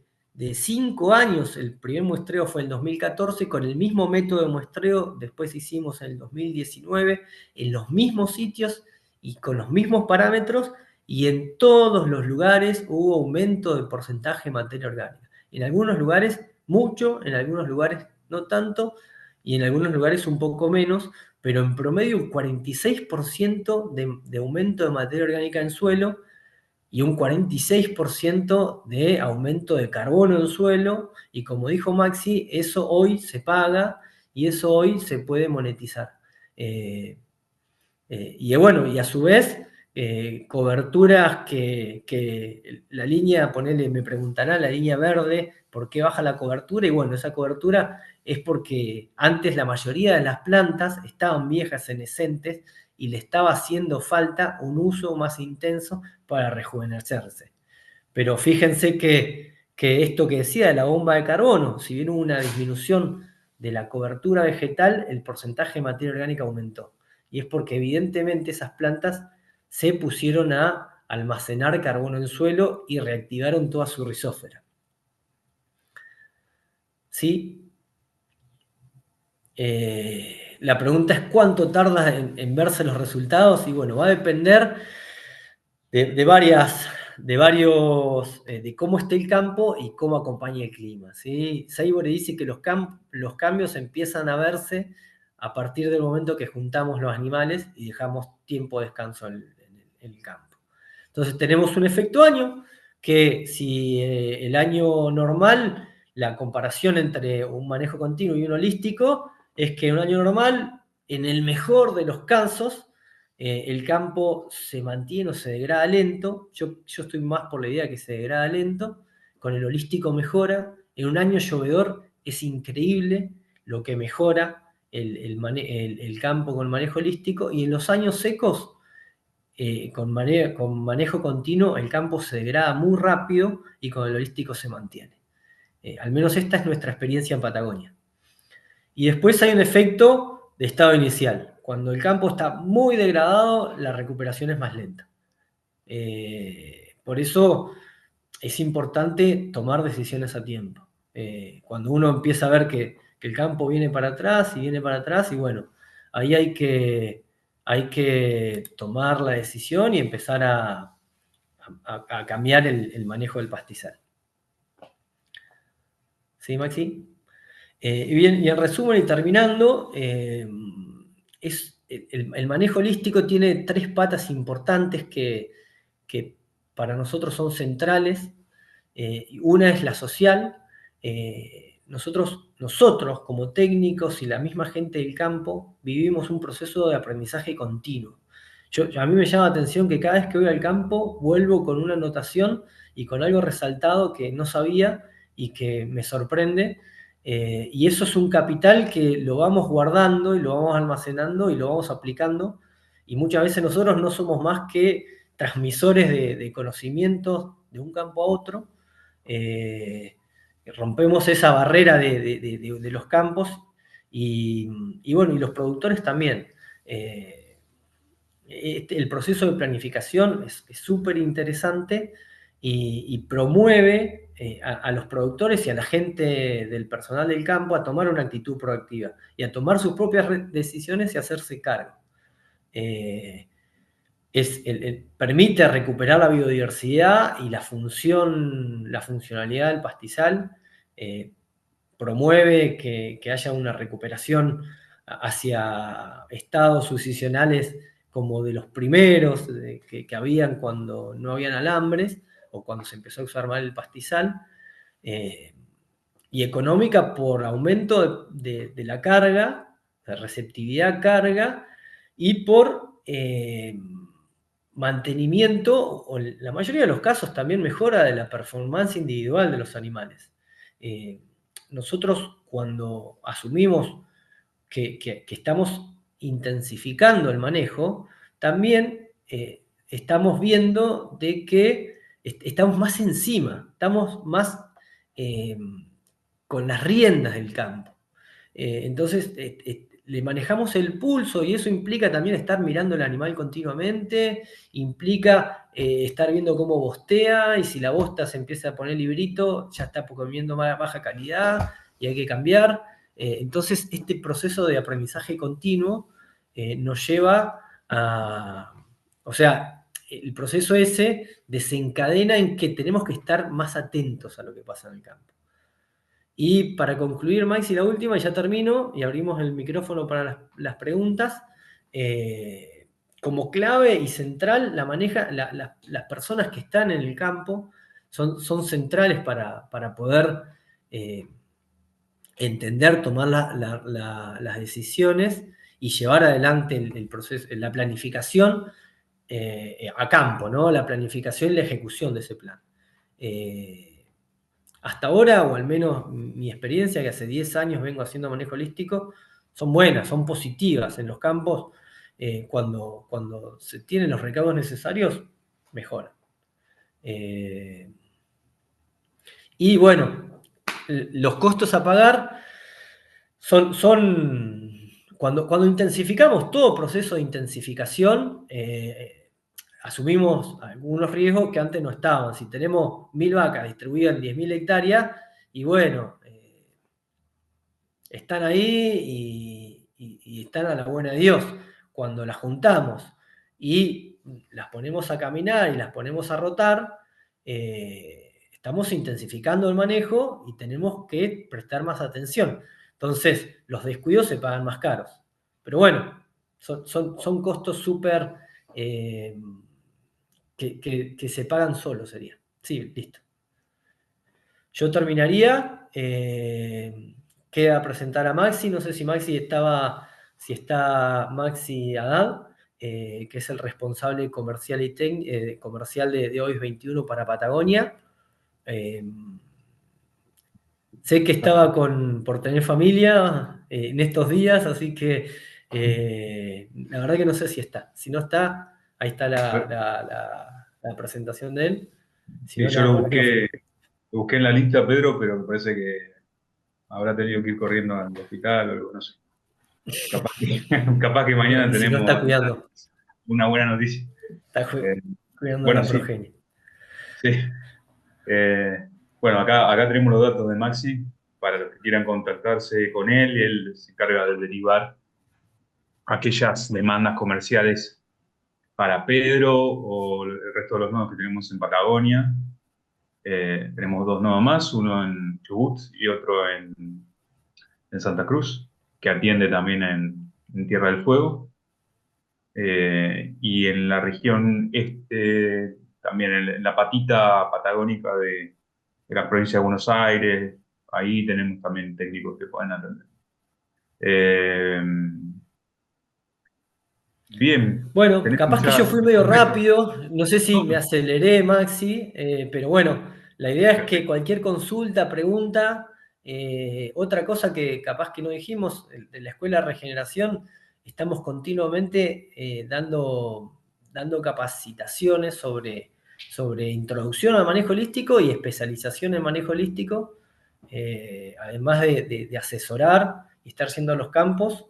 5 años, el primer muestreo fue en 2014, con el mismo método de muestreo, después hicimos en el 2019, en los mismos sitios y con los mismos parámetros, y en todos los lugares hubo aumento de porcentaje de materia orgánica. En algunos lugares mucho, en algunos lugares no tanto, y en algunos lugares un poco menos, pero en promedio un 46% de aumento de materia orgánica en suelo y un 46% de aumento de carbono en suelo, y como dijo Maxi, eso hoy se paga y eso hoy se puede monetizar. Y bueno, y a su vez, coberturas que la línea, ponele, me preguntarán, la línea verde, ¿por qué baja la cobertura? Y bueno, esa cobertura es porque antes la mayoría de las plantas estaban viejas, senescentes, y le estaba haciendo falta un uso más intenso para rejuvenecerse. Pero fíjense que esto que decía de la bomba de carbono, si bien hubo una disminución de la cobertura vegetal, el porcentaje de materia orgánica aumentó. Y es porque evidentemente esas plantas se pusieron a almacenar carbono en suelo y reactivaron toda su rizósfera. ¿Sí? La pregunta es cuánto tarda en verse los resultados, y bueno, va a depender de cómo esté el campo y cómo acompañe el clima, ¿sí? Seibor dice que los cambios empiezan a verse a partir del momento que juntamos los animales y dejamos tiempo de descanso en el campo. Entonces tenemos un efecto año, que si el año normal, la comparación entre un manejo continuo y un holístico, es que en un año normal, en el mejor de los casos, el campo se mantiene o se degrada lento. Yo estoy más por la idea que se degrada lento. Con el holístico mejora. En un año llovedor es increíble lo que mejora el campo con manejo holístico, y en los años secos, con manejo continuo, el campo se degrada muy rápido y con el holístico se mantiene. Al menos esta es nuestra experiencia en Patagonia. Y después hay un efecto de estado inicial. Cuando el campo está muy degradado, la recuperación es más lenta. Por eso es importante tomar decisiones a tiempo. Cuando uno empieza a ver que el campo viene para atrás, y bueno, ahí hay que tomar la decisión y empezar a cambiar el manejo del pastizal. ¿Sí, Maxi? Y bien, y en resumen y terminando, el manejo holístico tiene 3 patas importantes que para nosotros son centrales. Una es la social. Nosotros como técnicos y la misma gente del campo vivimos un proceso de aprendizaje continuo. A mí me llama la atención que cada vez que voy al campo vuelvo con una anotación y con algo resaltado que no sabía y que me sorprende. Y eso es un capital que lo vamos guardando y lo vamos almacenando y lo vamos aplicando. Y muchas veces nosotros no somos más que transmisores de conocimientos de un campo a otro. Rompemos esa barrera de los campos y bueno, y los productores también. El proceso de planificación es súper interesante y promueve a los productores y a la gente del personal del campo a tomar una actitud proactiva y a tomar sus propias decisiones y hacerse cargo. Permite recuperar la biodiversidad y la funcionalidad del pastizal, promueve que haya una recuperación hacia estados sucesionales como de los primeros que habían cuando no habían alambres o cuando se empezó a usar mal el pastizal, y económica por aumento de la carga, de receptividad carga, y por mantenimiento, o en la mayoría de los casos también mejora de la performance individual de los animales. Nosotros cuando asumimos que estamos intensificando el manejo, también estamos viendo de que estamos más encima, estamos más con las riendas del campo. Entonces, le manejamos el pulso y eso implica también estar mirando el animal continuamente, implica estar viendo cómo bostea, y si la bosta se empieza a poner librito, ya está comiendo baja calidad y hay que cambiar. Entonces, este proceso de aprendizaje continuo nos lleva a... O sea, el proceso ese desencadena en que tenemos que estar más atentos a lo que pasa en el campo. Y para concluir, Maxi, la última, y ya termino, y abrimos el micrófono para las preguntas. Como clave y central, las personas que están en el campo son centrales para poder entender, tomar las decisiones y llevar adelante el proceso, la planificación a campo, ¿no? La planificación y la ejecución de ese plan. Hasta ahora, o al menos mi experiencia, que hace 10 años vengo haciendo manejo holístico, son buenas, son positivas en los campos. Cuando se tienen los recaudos necesarios, mejora. Y bueno, los costos a pagar son cuando intensificamos todo proceso de intensificación, asumimos algunos riesgos que antes no estaban. Si tenemos 1000 vacas distribuidas en 10.000 hectáreas, y bueno, están ahí y están a la buena de Dios. Cuando las juntamos y las ponemos a caminar y las ponemos a rotar, estamos intensificando el manejo y tenemos que prestar más atención. Entonces, los descuidos se pagan más caros. Pero bueno, son costos súper... que se pagan solos, sería. Sí, listo. Yo terminaría. Queda presentar a Maxi. No sé si Maxi si está Maxi Haddad, que es el responsable comercial comercial de Hoy 21 para Patagonia. Sé que estaba por tener familia en estos días, así que la verdad que no sé si está. Si no está, ahí está la presentación de él. Si Sí, no, yo le damos el micrófono. lo busqué en la lista, Pedro, pero me parece que habrá tenido que ir corriendo al hospital o algo, no sé. Capaz que mañana Y si no, está tenemos cuidando. una buena noticia. Está Eh, cuidando a bueno, la sí, progenie. sí. Bueno, acá tenemos los datos de Maxi para los que quieran contactarse con él, y él se encarga de derivar aquellas demandas comerciales para Pedro o el resto de los nodos que tenemos en Patagonia. Tenemos 2 nodos más, uno en Chubut y otro en Santa Cruz, que atiende también en Tierra del Fuego. Y en la región este, también en la patita patagónica de la provincia de Buenos Aires, ahí tenemos también técnicos que pueden atender. Bien. Bueno, Tenemos capaz que ya yo fui medio 2 metros. rápido, no sé si No, me aceleré, Maxi, pero bueno, la idea es que perfecto. cualquier consulta, pregunta, otra cosa que capaz que no dijimos, de la Escuela de Regeneración, estamos continuamente dando capacitaciones sobre introducción al manejo holístico y especialización en manejo holístico, además de asesorar y estar yendo a los campos.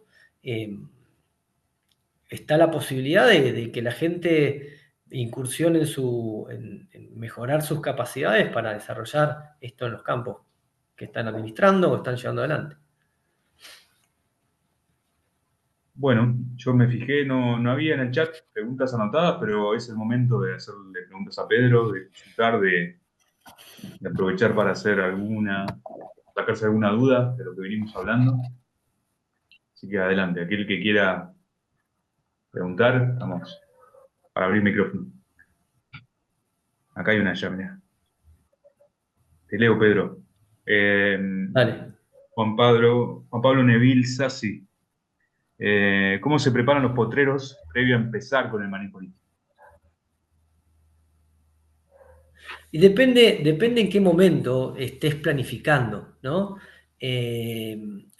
Está la posibilidad de que la gente incursión en mejorar sus capacidades para desarrollar esto en los campos que están administrando o están llevando adelante. Bueno, yo me fijé, no había en el chat preguntas anotadas, pero es el momento de hacerle preguntas a Pedro, de consultar, de aprovechar para hacer sacarse alguna duda de lo que venimos hablando. Así que adelante, aquel que quiera preguntar, estamos para abrir micrófono. Acá hay una llave. Te leo, Pedro. Dale. Juan Pablo Neville Sassi. ¿Cómo se preparan los potreros previo a empezar con el manejo líquido? Y depende en qué momento estés planificando, ¿no?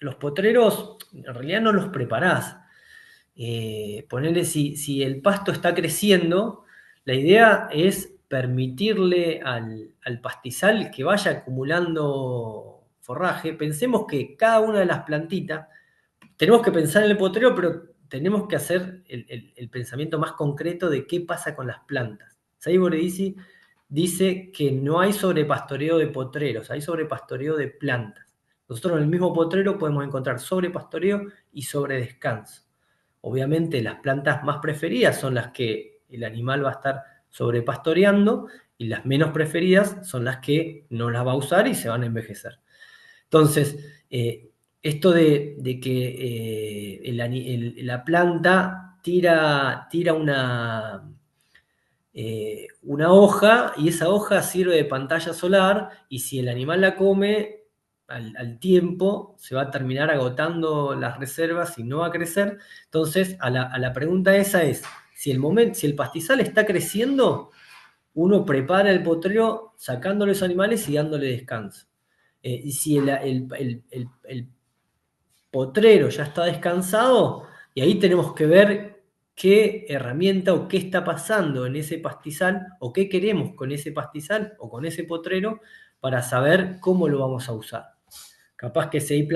Los potreros en realidad no los preparás. Ponele si el pasto está creciendo, la idea es permitirle al pastizal que vaya acumulando forraje. Pensemos que cada una de las plantitas, tenemos que pensar en el potrero, pero tenemos que hacer el pensamiento más concreto de qué pasa con las plantas. Saiboredisi dice que no hay sobrepastoreo de potreros, hay sobrepastoreo de plantas. Nosotros en el mismo potrero podemos encontrar sobrepastoreo y sobredescanso. Obviamente las plantas más preferidas son las que el animal va a estar sobrepastoreando y las menos preferidas son las que no las va a usar y se van a envejecer. Entonces, esto de que la planta tira una hoja y esa hoja sirve de pantalla solar y si el animal la come, al tiempo se va a terminar agotando las reservas y no va a crecer. Entonces, a la pregunta esa es, si el pastizal está creciendo, uno prepara el potrero sacándole los animales y dándole descanso. Y si el potrero ya está descansado, y ahí tenemos que ver qué herramienta o qué está pasando en ese pastizal o qué queremos con ese pastizal o con ese potrero para saber cómo lo vamos a usar. Capaz que si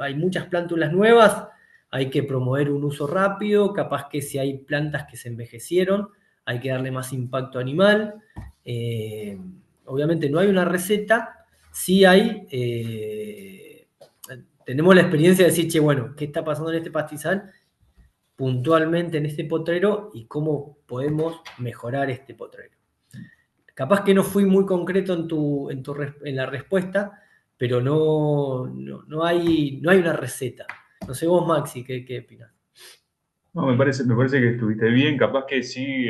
hay muchas plántulas nuevas, hay que promover un uso rápido, capaz que si hay plantas que se envejecieron, hay que darle más impacto animal. Obviamente no hay una receta, sí tenemos la experiencia de decir, che, bueno, ¿qué está pasando en este pastizal puntualmente en este potrero y cómo podemos mejorar este potrero? Capaz que no fui muy concreto en la respuesta, pero no hay una receta. No sé vos, Maxi, ¿qué opinás? No, me parece que estuviste bien. Capaz que sí,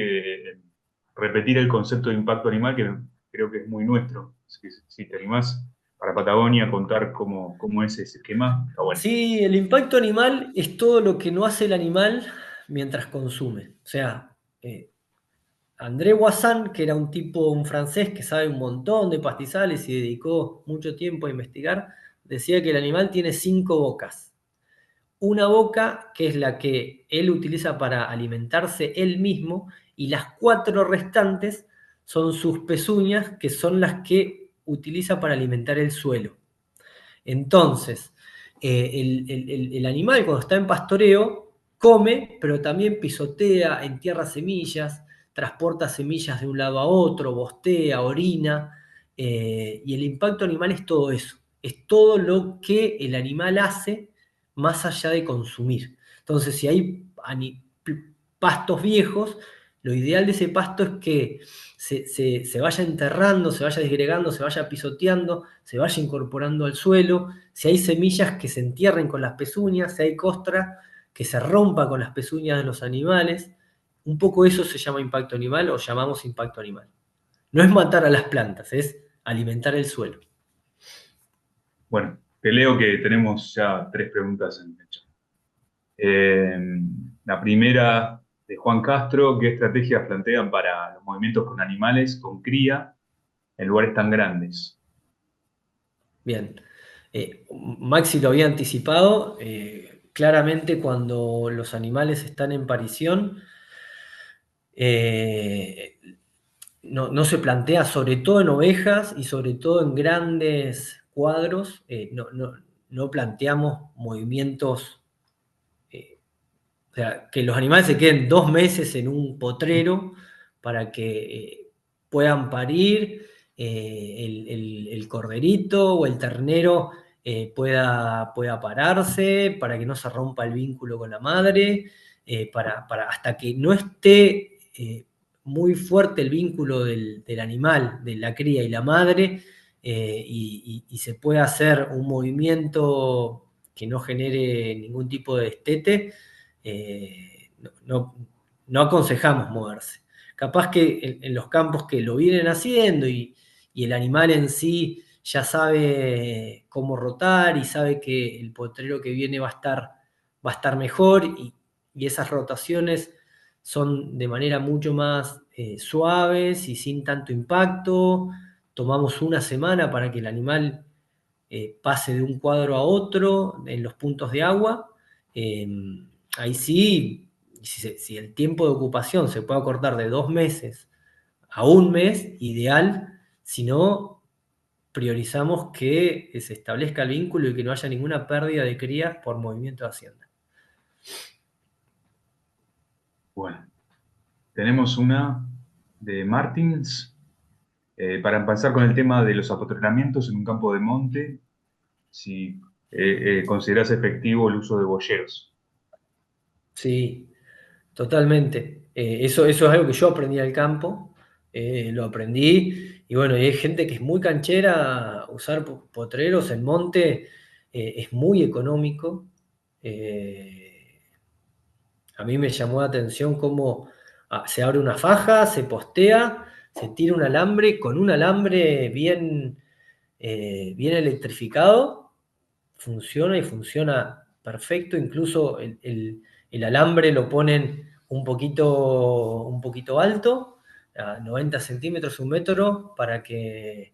repetir el concepto de impacto animal, que creo que es muy nuestro. Si te animás para Patagonia, contar cómo es ese esquema, está bueno. Sí, el impacto animal es todo lo que no hace el animal mientras consume. O sea, André Voisin, que era un francés que sabe un montón de pastizales y dedicó mucho tiempo a investigar, decía que el animal tiene 5 bocas. Una boca que es la que él utiliza para alimentarse él mismo y las 4 restantes son sus pezuñas, que son las que utiliza para alimentar el suelo. Entonces, el animal cuando está en pastoreo come, pero también pisotea, entierra semillas, transporta semillas de un lado a otro, bostea, orina, y el impacto animal es todo eso, es todo lo que el animal hace más allá de consumir. Entonces, si hay pastos viejos, lo ideal de ese pasto es que se vaya enterrando, se vaya disgregando, se vaya pisoteando, se vaya incorporando al suelo. Si hay semillas, que se entierren con las pezuñas, si hay costra, que se rompa con las pezuñas de los animales. Un poco eso se llama impacto animal o llamamos impacto animal. No es matar a las plantas, es alimentar el suelo. Bueno, te leo que tenemos ya 3 preguntas en el chat. La primera de Juan Castro: ¿qué estrategias plantean para los movimientos con animales con cría en lugares tan grandes? Bien. Maxi lo había anticipado. Claramente cuando los animales están en parición, no se plantea, sobre todo en ovejas y sobre todo en grandes cuadros, no planteamos movimientos, o sea, que los animales se queden 2 meses en un potrero para que puedan parir, el corderito o el ternero pueda pararse, para que no se rompa el vínculo con la madre, hasta que no esté muy fuerte el vínculo del animal, de la cría y la madre, y se pueda hacer un movimiento que no genere ningún tipo de destete, no, no aconsejamos moverse. Capaz que en los campos que lo vienen haciendo y el animal en sí ya sabe cómo rotar y sabe que el potrero que viene va a estar mejor, y esas rotaciones son de manera mucho más suaves y sin tanto impacto. Tomamos una semana para que el animal pase de un cuadro a otro en los puntos de agua. Eh, Ahí sí, si el tiempo de ocupación se puede acortar de 2 meses a un mes, ideal. Si no, priorizamos que se establezca el vínculo y que no haya ninguna pérdida de crías por movimiento de hacienda. Bueno, tenemos una de Martins. Para empezar con el tema de los apotrenamientos en un campo de monte, si consideras efectivo el uso de boyeros. Sí, totalmente. Eso es algo que yo aprendí al campo, lo aprendí, y bueno, y hay gente que es muy canchera. Usar potreros en monte es muy económico. Eh, a mí me llamó la atención cómo se abre una faja, se postea, se tira un alambre, con un alambre bien electrificado, funciona y funciona perfecto. Incluso el alambre lo ponen un poquito alto, a 90 centímetros, 1 metro, para que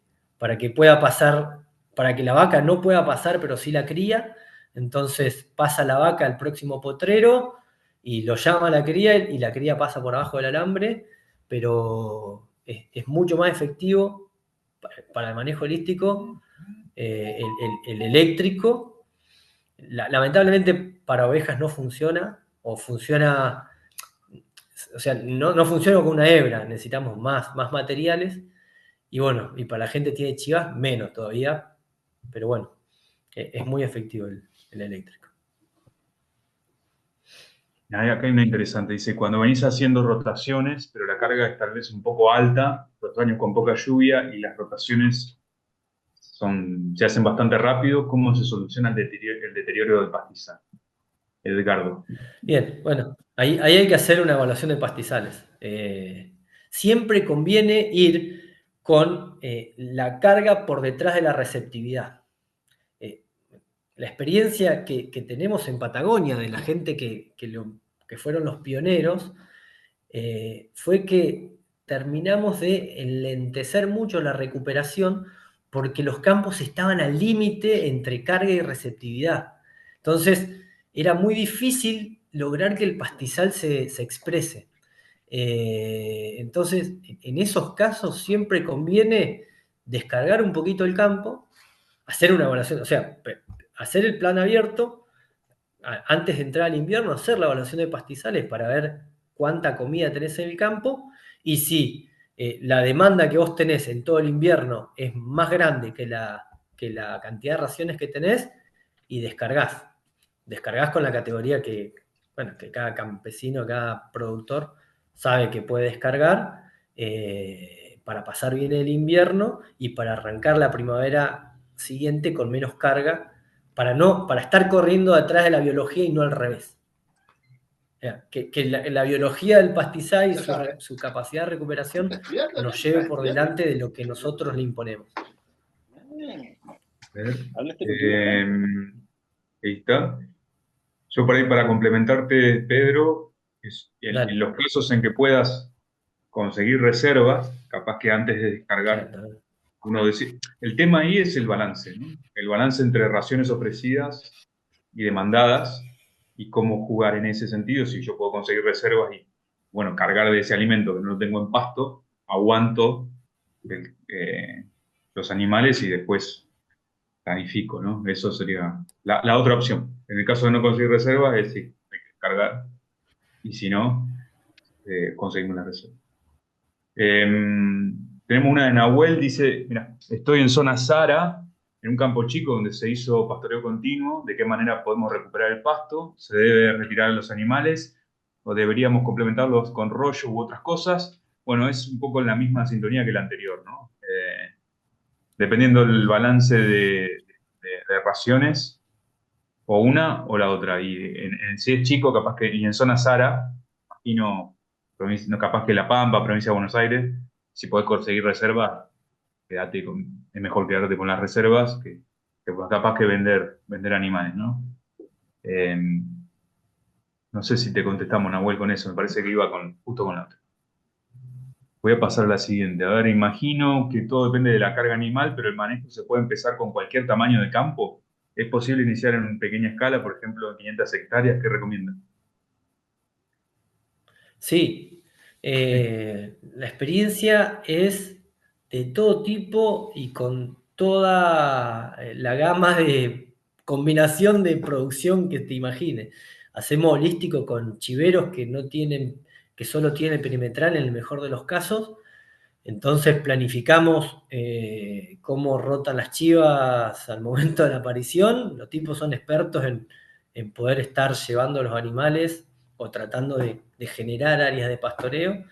pueda pasar, para que la vaca no pueda pasar, pero sí la cría. Entonces pasa la vaca al próximo potrero y lo llama a la cría, y la cría pasa por abajo del alambre, pero es mucho más efectivo para el manejo holístico el eléctrico. Lamentablemente para ovejas no funciona, o funciona, o sea, no funciona con una hebra. Necesitamos más materiales, y bueno, y para la gente que tiene chivas, menos todavía, pero bueno, es muy efectivo el eléctrico. Acá hay una interesante, dice, cuando venís haciendo rotaciones, pero la carga es tal vez un poco alta, los años con poca lluvia y las rotaciones se hacen bastante rápido, ¿cómo se soluciona el deterioro del pastizal? Edgardo. Bien, bueno, ahí hay que hacer una evaluación de pastizales. Siempre conviene ir con la carga por detrás de la receptividad. La experiencia que tenemos en Patagonia de la gente que fueron los pioneros fue que terminamos de enlentecer mucho la recuperación, porque los campos estaban al límite entre carga y receptividad. Entonces era muy difícil lograr que el pastizal se exprese. Entonces, en esos casos siempre conviene descargar un poquito el campo, hacer una evaluación, o sea, hacer el plan abierto antes de entrar al invierno, hacer la evaluación de pastizales para ver cuánta comida tenés en el campo, y si la demanda que vos tenés en todo el invierno es más grande que la cantidad de raciones que tenés, y descargás. Descargás con la categoría que cada campesino, cada productor sabe que puede descargar, para pasar bien el invierno y para arrancar la primavera siguiente con menos carga, para estar corriendo detrás de la biología y no al revés. Que la biología del pastizal y su capacidad de recuperación nos lleve por delante de lo que nosotros le imponemos. Ahí está. Yo por ahí, para complementarte, Pedro, en los casos en que puedas conseguir reservas, capaz que antes de descargar, el tema ahí es el balance, ¿no? El balance entre raciones ofrecidas y demandadas, y cómo jugar en ese sentido. Si yo puedo conseguir reservas y, bueno, cargar de ese alimento que no lo tengo en pasto, aguanto los animales y después planifico, ¿no? Eso sería la otra opción. En el caso de no conseguir reservas, es sí, hay que cargar, y si no, conseguimos la reserva. Tenemos una de Nahuel, dice, mira, estoy en zona Sara, en un campo chico donde se hizo pastoreo continuo. ¿De qué manera podemos recuperar el pasto? ¿Se debe retirar a los animales o deberíamos complementarlos con rollo u otras cosas? Bueno, es un poco en la misma sintonía que la anterior, ¿no? Dependiendo del balance de raciones, o una o la otra. Y si es chico, capaz que, y en zona Sara, imagino, no, capaz que La Pampa, provincia de Buenos Aires, si podés conseguir reservas, es mejor quedarte con las reservas que capaz que vender animales, ¿no? Eh, no sé si te contestamos, Nahuel, con eso, me parece que iba justo con la otra. Voy a pasar a la siguiente. A ver, imagino que todo depende de la carga animal, pero el manejo se puede empezar con cualquier tamaño de campo. ¿Es posible iniciar en pequeña escala, por ejemplo, en 500 hectáreas? ¿Qué recomiendan? Sí, la experiencia es de todo tipo y con toda la gama de combinación de producción que te imagines. Hacemos holístico con chiveros que no tienen, que solo tienen perimetral en el mejor de los casos. Entonces planificamos cómo rotan las chivas al momento de la aparición. Los tipos son expertos en poder estar llevando los animales o tratando de generar áreas de pastoreo.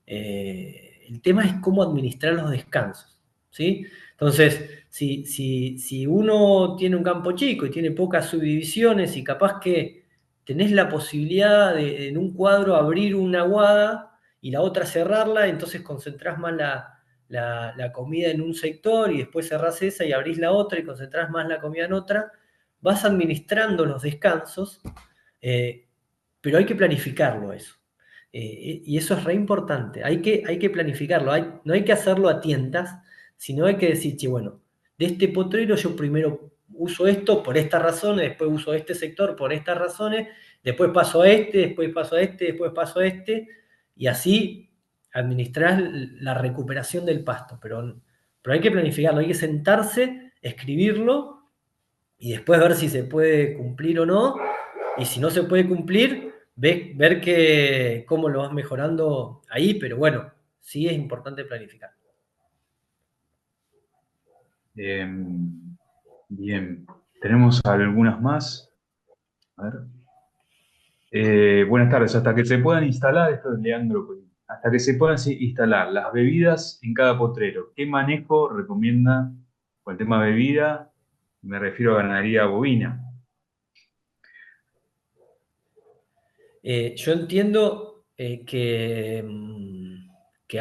El tema es cómo administrar los descansos, ¿sí? Entonces, si uno tiene un campo chico y tiene pocas subdivisiones y capaz que tenés la posibilidad de en un cuadro abrir una aguada y la otra cerrarla, entonces concentrás más la comida en un sector y después cerrás esa y abrís la otra y concentrás más la comida en otra, vas administrando los descansos, eh, pero hay que planificarlo eso. Y eso es re importante, hay que planificarlo, no hay que hacerlo a tientas, sino hay que decir, che, bueno, de este potrero yo primero uso esto por estas razones, después uso este sector por estas razones, después paso a este, después paso a este, después paso a este, y así administrar la recuperación del pasto, pero hay que planificarlo, hay que sentarse, escribirlo y después ver si se puede cumplir o no, y si no se puede cumplir, ver cómo lo vas mejorando ahí, pero bueno, sí es importante planificar. Bien, tenemos algunas más. A ver. Buenas tardes. Hasta que se puedan instalar, esto es Leandro, hasta que se puedan instalar las bebidas en cada potrero, ¿qué manejo recomienda con el tema bebida? Me refiero a ganadería bovina. Yo entiendo que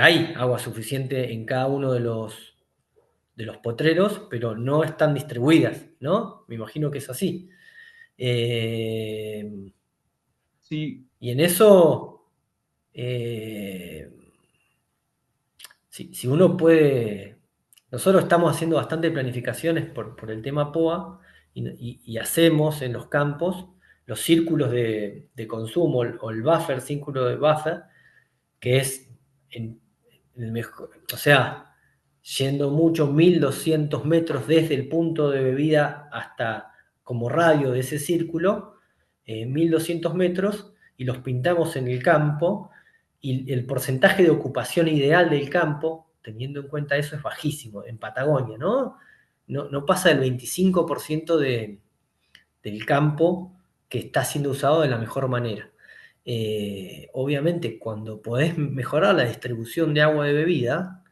hay agua suficiente en cada uno de los potreros, pero no están distribuidas, ¿no? Me imagino que es así. Sí, Y en eso, eh, si uno puede, nosotros estamos haciendo bastante planificaciones por el tema POA y hacemos en los campos los círculos de consumo o el buffer, círculo de buffer, que es en el mejor, o sea, yendo mucho 1200 metros desde el punto de bebida hasta como radio de ese círculo, 1200 metros, y los pintamos en el campo, y el porcentaje de ocupación ideal del campo, teniendo en cuenta eso, es bajísimo, en Patagonia, ¿no? No pasa el 25% del campo que está siendo usado de la mejor manera. Obviamente, cuando podés mejorar la distribución de agua de bebida,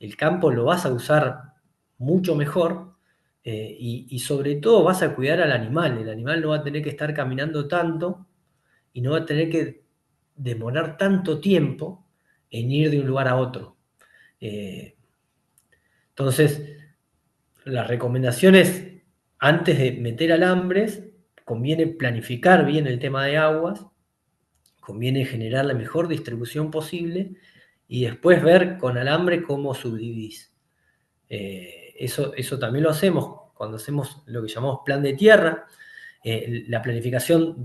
el campo lo vas a usar mucho mejor, y sobre todo vas a cuidar al animal. El animal no va a tener que estar caminando tanto y no va a tener que demorar tanto tiempo en ir de un lugar a otro. Eh, entonces, las recomendaciones, antes de meter alambres, conviene planificar bien el tema de aguas, conviene generar la mejor distribución posible y después ver con alambre cómo subdividís. Eso también lo hacemos cuando hacemos lo que llamamos plan de tierra. La planificación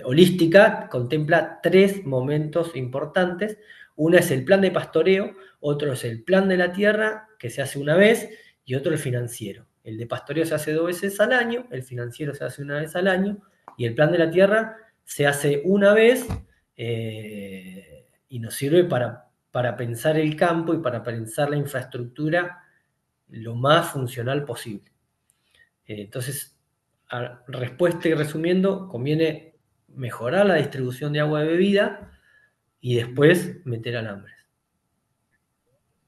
holística contempla 3 momentos importantes. Una es el plan de pastoreo, otro es el plan de la tierra, que se hace una vez, y otro el financiero. El de pastoreo se hace 2 veces al año, el financiero se hace una vez al año, y el plan de la tierra se hace una vez, y nos sirve para pensar el campo y para pensar la infraestructura lo más funcional posible. Entonces, respuesta y resumiendo, conviene mejorar la distribución de agua de bebida y después meter alambres.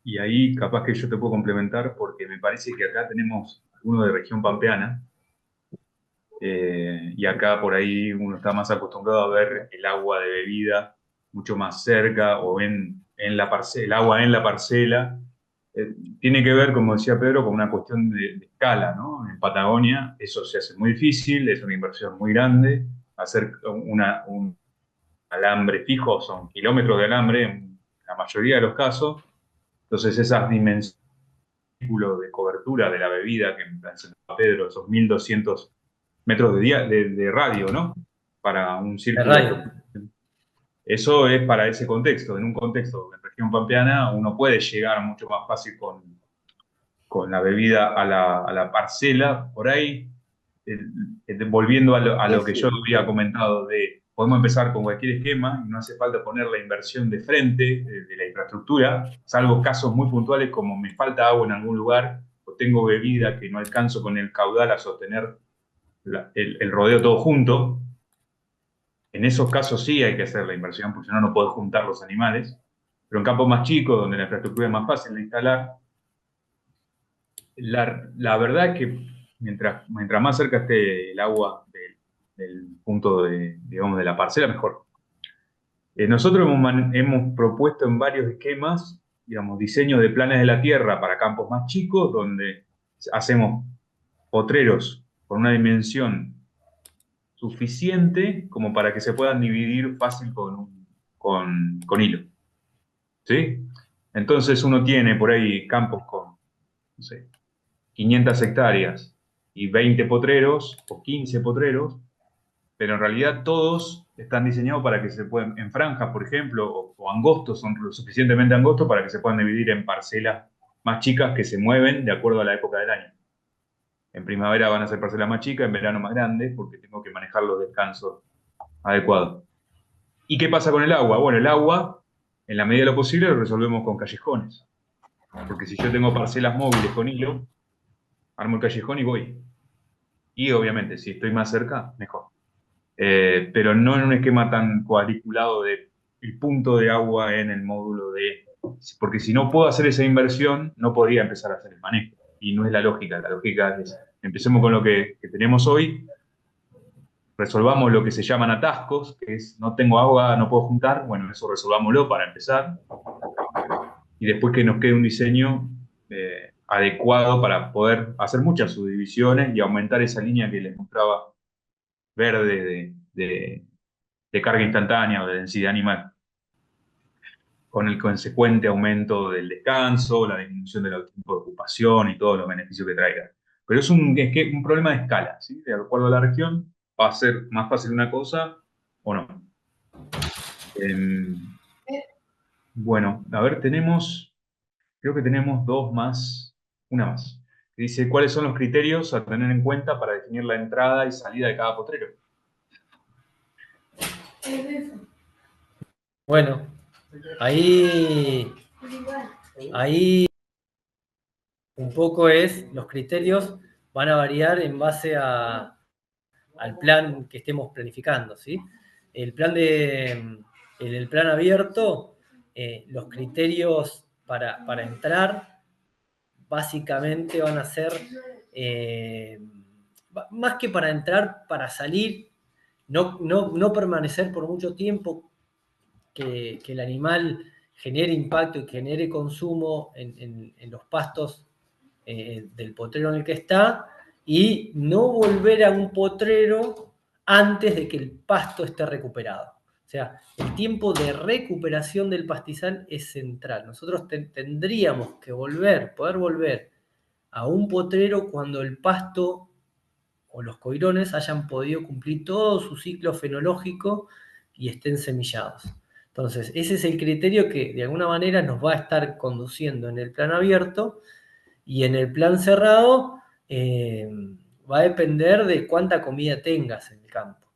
Y ahí capaz que yo te puedo complementar porque me parece que acá tenemos uno de región pampeana, y acá por ahí uno está más acostumbrado a ver el agua de bebida mucho más cerca o en la parcela, el agua en la parcela. Tiene que ver, como decía Pedro, con una cuestión de escala, ¿no? En Patagonia eso se hace muy difícil, es una inversión muy grande. Hacer un alambre fijo son kilómetros de alambre en la mayoría de los casos. Entonces esas dimensiones de cobertura de la bebida que presentaba Pedro, esos 1200 metros de radio, ¿no? Para un De círculo. radio. Eso es para ese contexto. En un contexto de región pampeana, uno puede llegar mucho más fácil con la bebida a la parcela. Por ahí, volviendo a lo que yo había comentado, podemos empezar con cualquier esquema y no hace falta poner la inversión de frente de la infraestructura, salvo casos muy puntuales como me falta agua en algún lugar o tengo bebida que no alcanzo con el caudal a sostener el rodeo todo junto. En esos casos sí hay que hacer la inversión, porque si no, no podés juntar los animales. Pero en campos más chicos, donde la infraestructura es más fácil de instalar, la verdad es que mientras más cerca esté el agua del punto digamos, de la parcela, mejor. Nosotros hemos propuesto en varios esquemas, digamos, diseños de planes de la tierra para campos más chicos, donde hacemos potreros con una dimensión suficiente como para que se puedan dividir fácil con hilo. ¿Sí? Entonces uno tiene por ahí campos con, no sé, 500 hectáreas y 20 potreros o 15 potreros, pero en realidad todos están diseñados para que se puedan, en franjas, por ejemplo, o angostos, son lo suficientemente angostos para que se puedan dividir en parcelas más chicas que se mueven de acuerdo a la época del año. En primavera van a ser parcelas más chicas, en verano más grandes, porque tengo que manejar los descansos adecuados. ¿Y qué pasa con el agua? Bueno, el agua, en la medida de lo posible, lo resolvemos con callejones. Porque si yo tengo parcelas móviles con hilo, armo el callejón y voy. Y obviamente, si estoy más cerca, mejor. Pero no en un esquema tan cuadriculado de el punto de agua en el módulo de... Porque si no puedo hacer esa inversión, no podría empezar a hacer el manejo. Y no es la lógica. La lógica es, empecemos con lo que tenemos hoy, resolvamos lo que se llaman atascos, que es no tengo agua, no puedo juntar. Bueno, eso resolvámoslo para empezar. Y después que nos quede un diseño adecuado para poder hacer muchas subdivisiones y aumentar esa línea que les mostraba verde de carga instantánea o de densidad animal, con el consecuente aumento del descanso, la disminución del tiempo de ocupación y todos los beneficios que traiga. Pero es un problema de escala, ¿sí? De acuerdo a la región, va a ser más fácil una cosa o no. Bueno, a ver, creo que tenemos una más. Que dice, ¿cuáles son los criterios a tener en cuenta para definir la entrada y salida de cada potrero? Bueno, ahí un poco los criterios van a variar en base al plan que estemos planificando, ¿sí? En el plan abierto, los criterios para entrar básicamente van a ser, más que para entrar, para salir, no permanecer por mucho tiempo, que el animal genere impacto y genere consumo en los pastos del potrero en el que está, y no volver a un potrero antes de que el pasto esté recuperado. O sea, el tiempo de recuperación del pastizal es central. Nosotros tendríamos que poder volver a un potrero cuando el pasto o los coirones hayan podido cumplir todo su ciclo fenológico y estén semillados. Entonces, ese es el criterio que de alguna manera nos va a estar conduciendo en el plan abierto, y en el plan cerrado va a depender de cuánta comida tengas en el campo.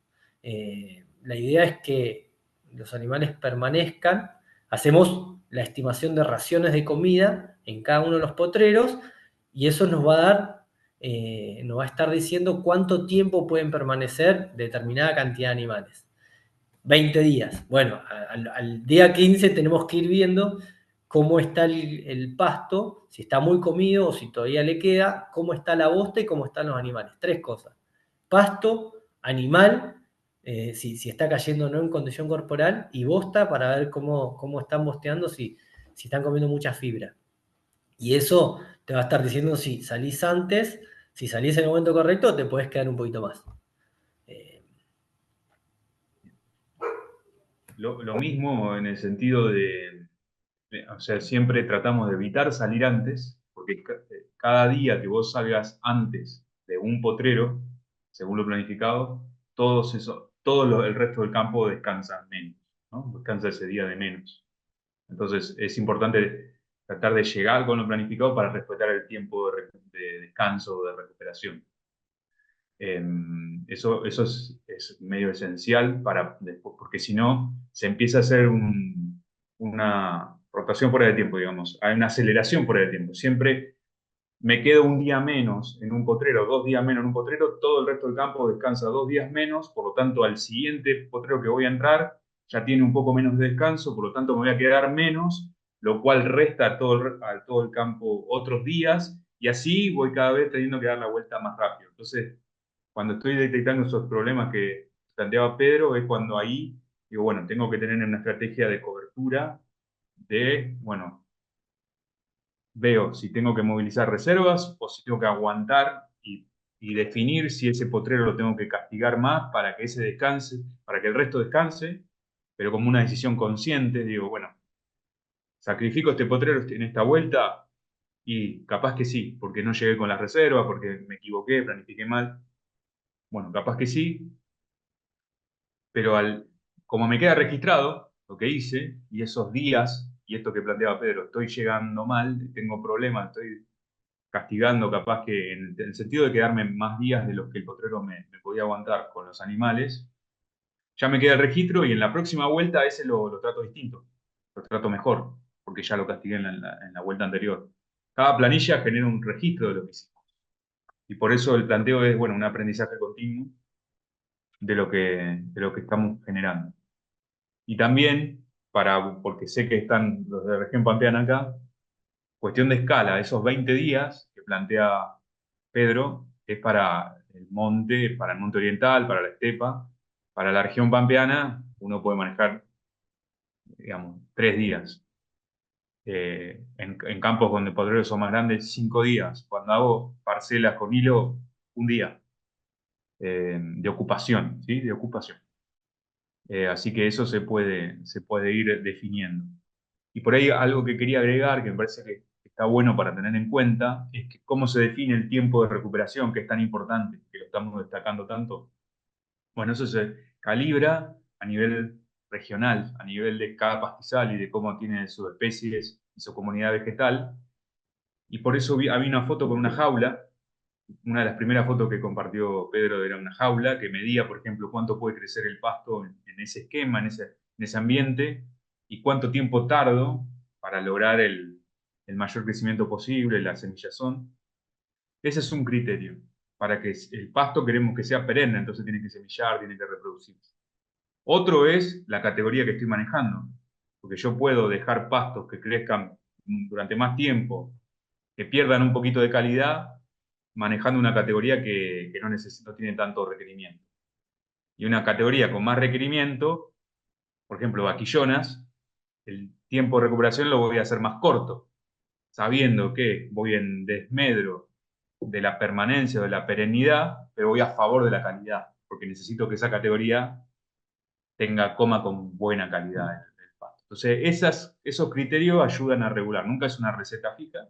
La idea es que los animales permanezcan hacemos la estimación de raciones de comida en cada uno de los potreros y eso nos va a dar, nos va a estar diciendo cuánto tiempo pueden permanecer determinada cantidad de animales. 20 días. Bueno, al día 15 tenemos que ir viendo cómo está el pasto, si está muy comido o si todavía le queda, cómo está la bosta y cómo están los animales. 3 cosas. Pasto, animal, si está cayendo o no en condición corporal, y bosta para ver cómo están bosteando, si están comiendo mucha fibra. Y eso te va a estar diciendo si salís antes, si salís en el momento correcto, te puedes quedar un poquito más. Lo mismo en el sentido o sea, siempre tratamos de evitar salir antes, porque cada día que vos salgas antes de un potrero, según lo planificado, el resto del campo descansa menos, ¿no? Descansa ese día de menos. Entonces es importante tratar de llegar con lo planificado para respetar el tiempo de descanso o de recuperación. Eso es medio esencial para después, porque si no, se empieza a hacer una rotación por el tiempo, digamos. Hay una aceleración por el tiempo. Siempre me quedo un día menos en un potrero, 2 días menos en un potrero, todo el resto del campo descansa 2 días menos, por lo tanto, al siguiente potrero que voy a entrar ya tiene un poco menos de descanso, por lo tanto, me voy a quedar menos, lo cual resta a todo el campo otros días, y así voy cada vez teniendo que dar la vuelta más rápido. Entonces, cuando estoy detectando esos problemas que planteaba Pedro, es cuando ahí digo, bueno, tengo que tener una estrategia de cobertura bueno, veo si tengo que movilizar reservas o si tengo que aguantar y definir si ese potrero lo tengo que castigar más para que ese descanse, para que el resto descanse, pero como una decisión consciente, digo, bueno, sacrifico este potrero en esta vuelta y capaz que sí, porque no llegué con las reservas, porque me equivoqué, planifiqué mal. Bueno, capaz que sí, pero como me queda registrado lo que hice y esos días, y esto que planteaba Pedro, estoy llegando mal, tengo problemas, estoy castigando capaz que en el sentido de quedarme más días de los que el potrero me podía aguantar con los animales, ya me queda el registro y en la próxima vuelta ese lo trato distinto, lo trato mejor, porque ya lo castigué en la vuelta anterior. Cada planilla genera un registro de lo que hicimos. Y por eso el planteo es, bueno, un aprendizaje continuo de lo que estamos generando. Y también, porque sé que están los de región pampeana acá, cuestión de escala, esos 20 días que plantea Pedro, es para el monte oriental, para la estepa. Para la región pampeana, uno puede manejar, digamos, 3 días. En campos donde potreros son más grandes, 5 días. Cuando hago parcelas con hilo, un día de ocupación, ¿sí? De ocupación. Así que eso se puede ir definiendo. Y por ahí algo que quería agregar, que me parece que está bueno para tener en cuenta, es que cómo se define el tiempo de recuperación, que es tan importante, que lo estamos destacando tanto. Bueno, eso se calibra a nivel regional, a nivel de cada pastizal y de cómo tiene sus especies y su comunidad vegetal. Y por eso había una foto con una jaula. Una de las primeras fotos que compartió Pedro era una jaula que medía, por ejemplo, cuánto puede crecer el pasto en ese esquema, en ese ambiente, y cuánto tiempo tardo para lograr el mayor crecimiento posible, la semillazón. Ese es un criterio. Para que el pasto queremos que sea perenne, entonces tiene que semillar, tiene que reproducirse. Otro es la categoría que estoy manejando, porque yo puedo dejar pastos que crezcan durante más tiempo, que pierdan un poquito de calidad, manejando una categoría que no tiene tanto requerimiento. Y una categoría con más requerimiento, por ejemplo, vaquillonas, el tiempo de recuperación lo voy a hacer más corto, sabiendo que voy en desmedro de la permanencia o de la perennidad, pero voy a favor de la calidad, porque necesito que esa categoría coma con buena calidad el pasto. Entonces, esos criterios ayudan a regular. Nunca es una receta fija,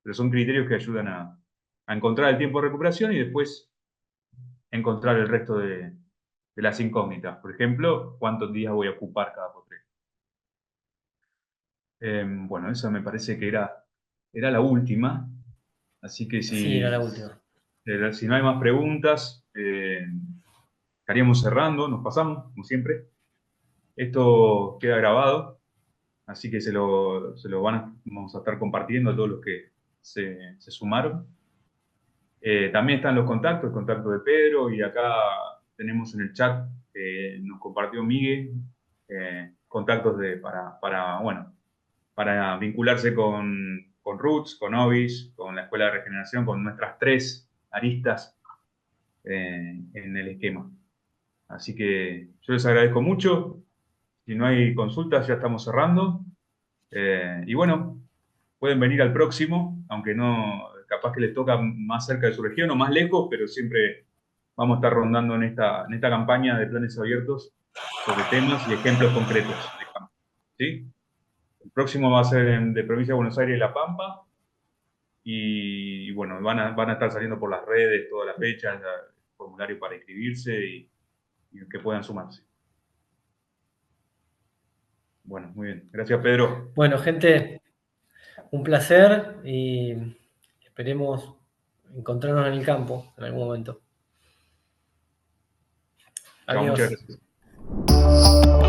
pero son criterios que ayudan a encontrar el tiempo de recuperación y después encontrar el resto de las incógnitas. Por ejemplo, cuántos días voy a ocupar cada potrero. Bueno, esa me parece que era la última. Así que Sí, era si, la última. si no hay más preguntas, estaríamos cerrando, nos pasamos, como siempre. Esto queda grabado, Así que vamos a estar compartiendo a todos los que se sumaron. También están los contactos, el contacto de Pedro, y acá tenemos en el chat, nos compartió Miguel, contactos para vincularse con Roots, con Ovis, con la Escuela de Regeneración, con nuestras 3 aristas en el esquema. Así que yo les agradezco mucho. Si no hay consultas, ya estamos cerrando. Y bueno, pueden venir al próximo, aunque no, capaz que les toca más cerca de su región o más lejos, pero siempre vamos a estar rondando en esta campaña de planes abiertos sobre temas y ejemplos concretos de campo. ¿Sí? El próximo va a ser de Provincia de Buenos Aires y La Pampa. Y bueno, van a estar saliendo por las redes todas las fechas, el formulario para inscribirse y que puedan sumarse. Bueno, muy bien. Gracias, Pedro. Bueno, gente, un placer y esperemos encontrarnos en el campo en algún momento. Chao, muchas Adiós. gracias.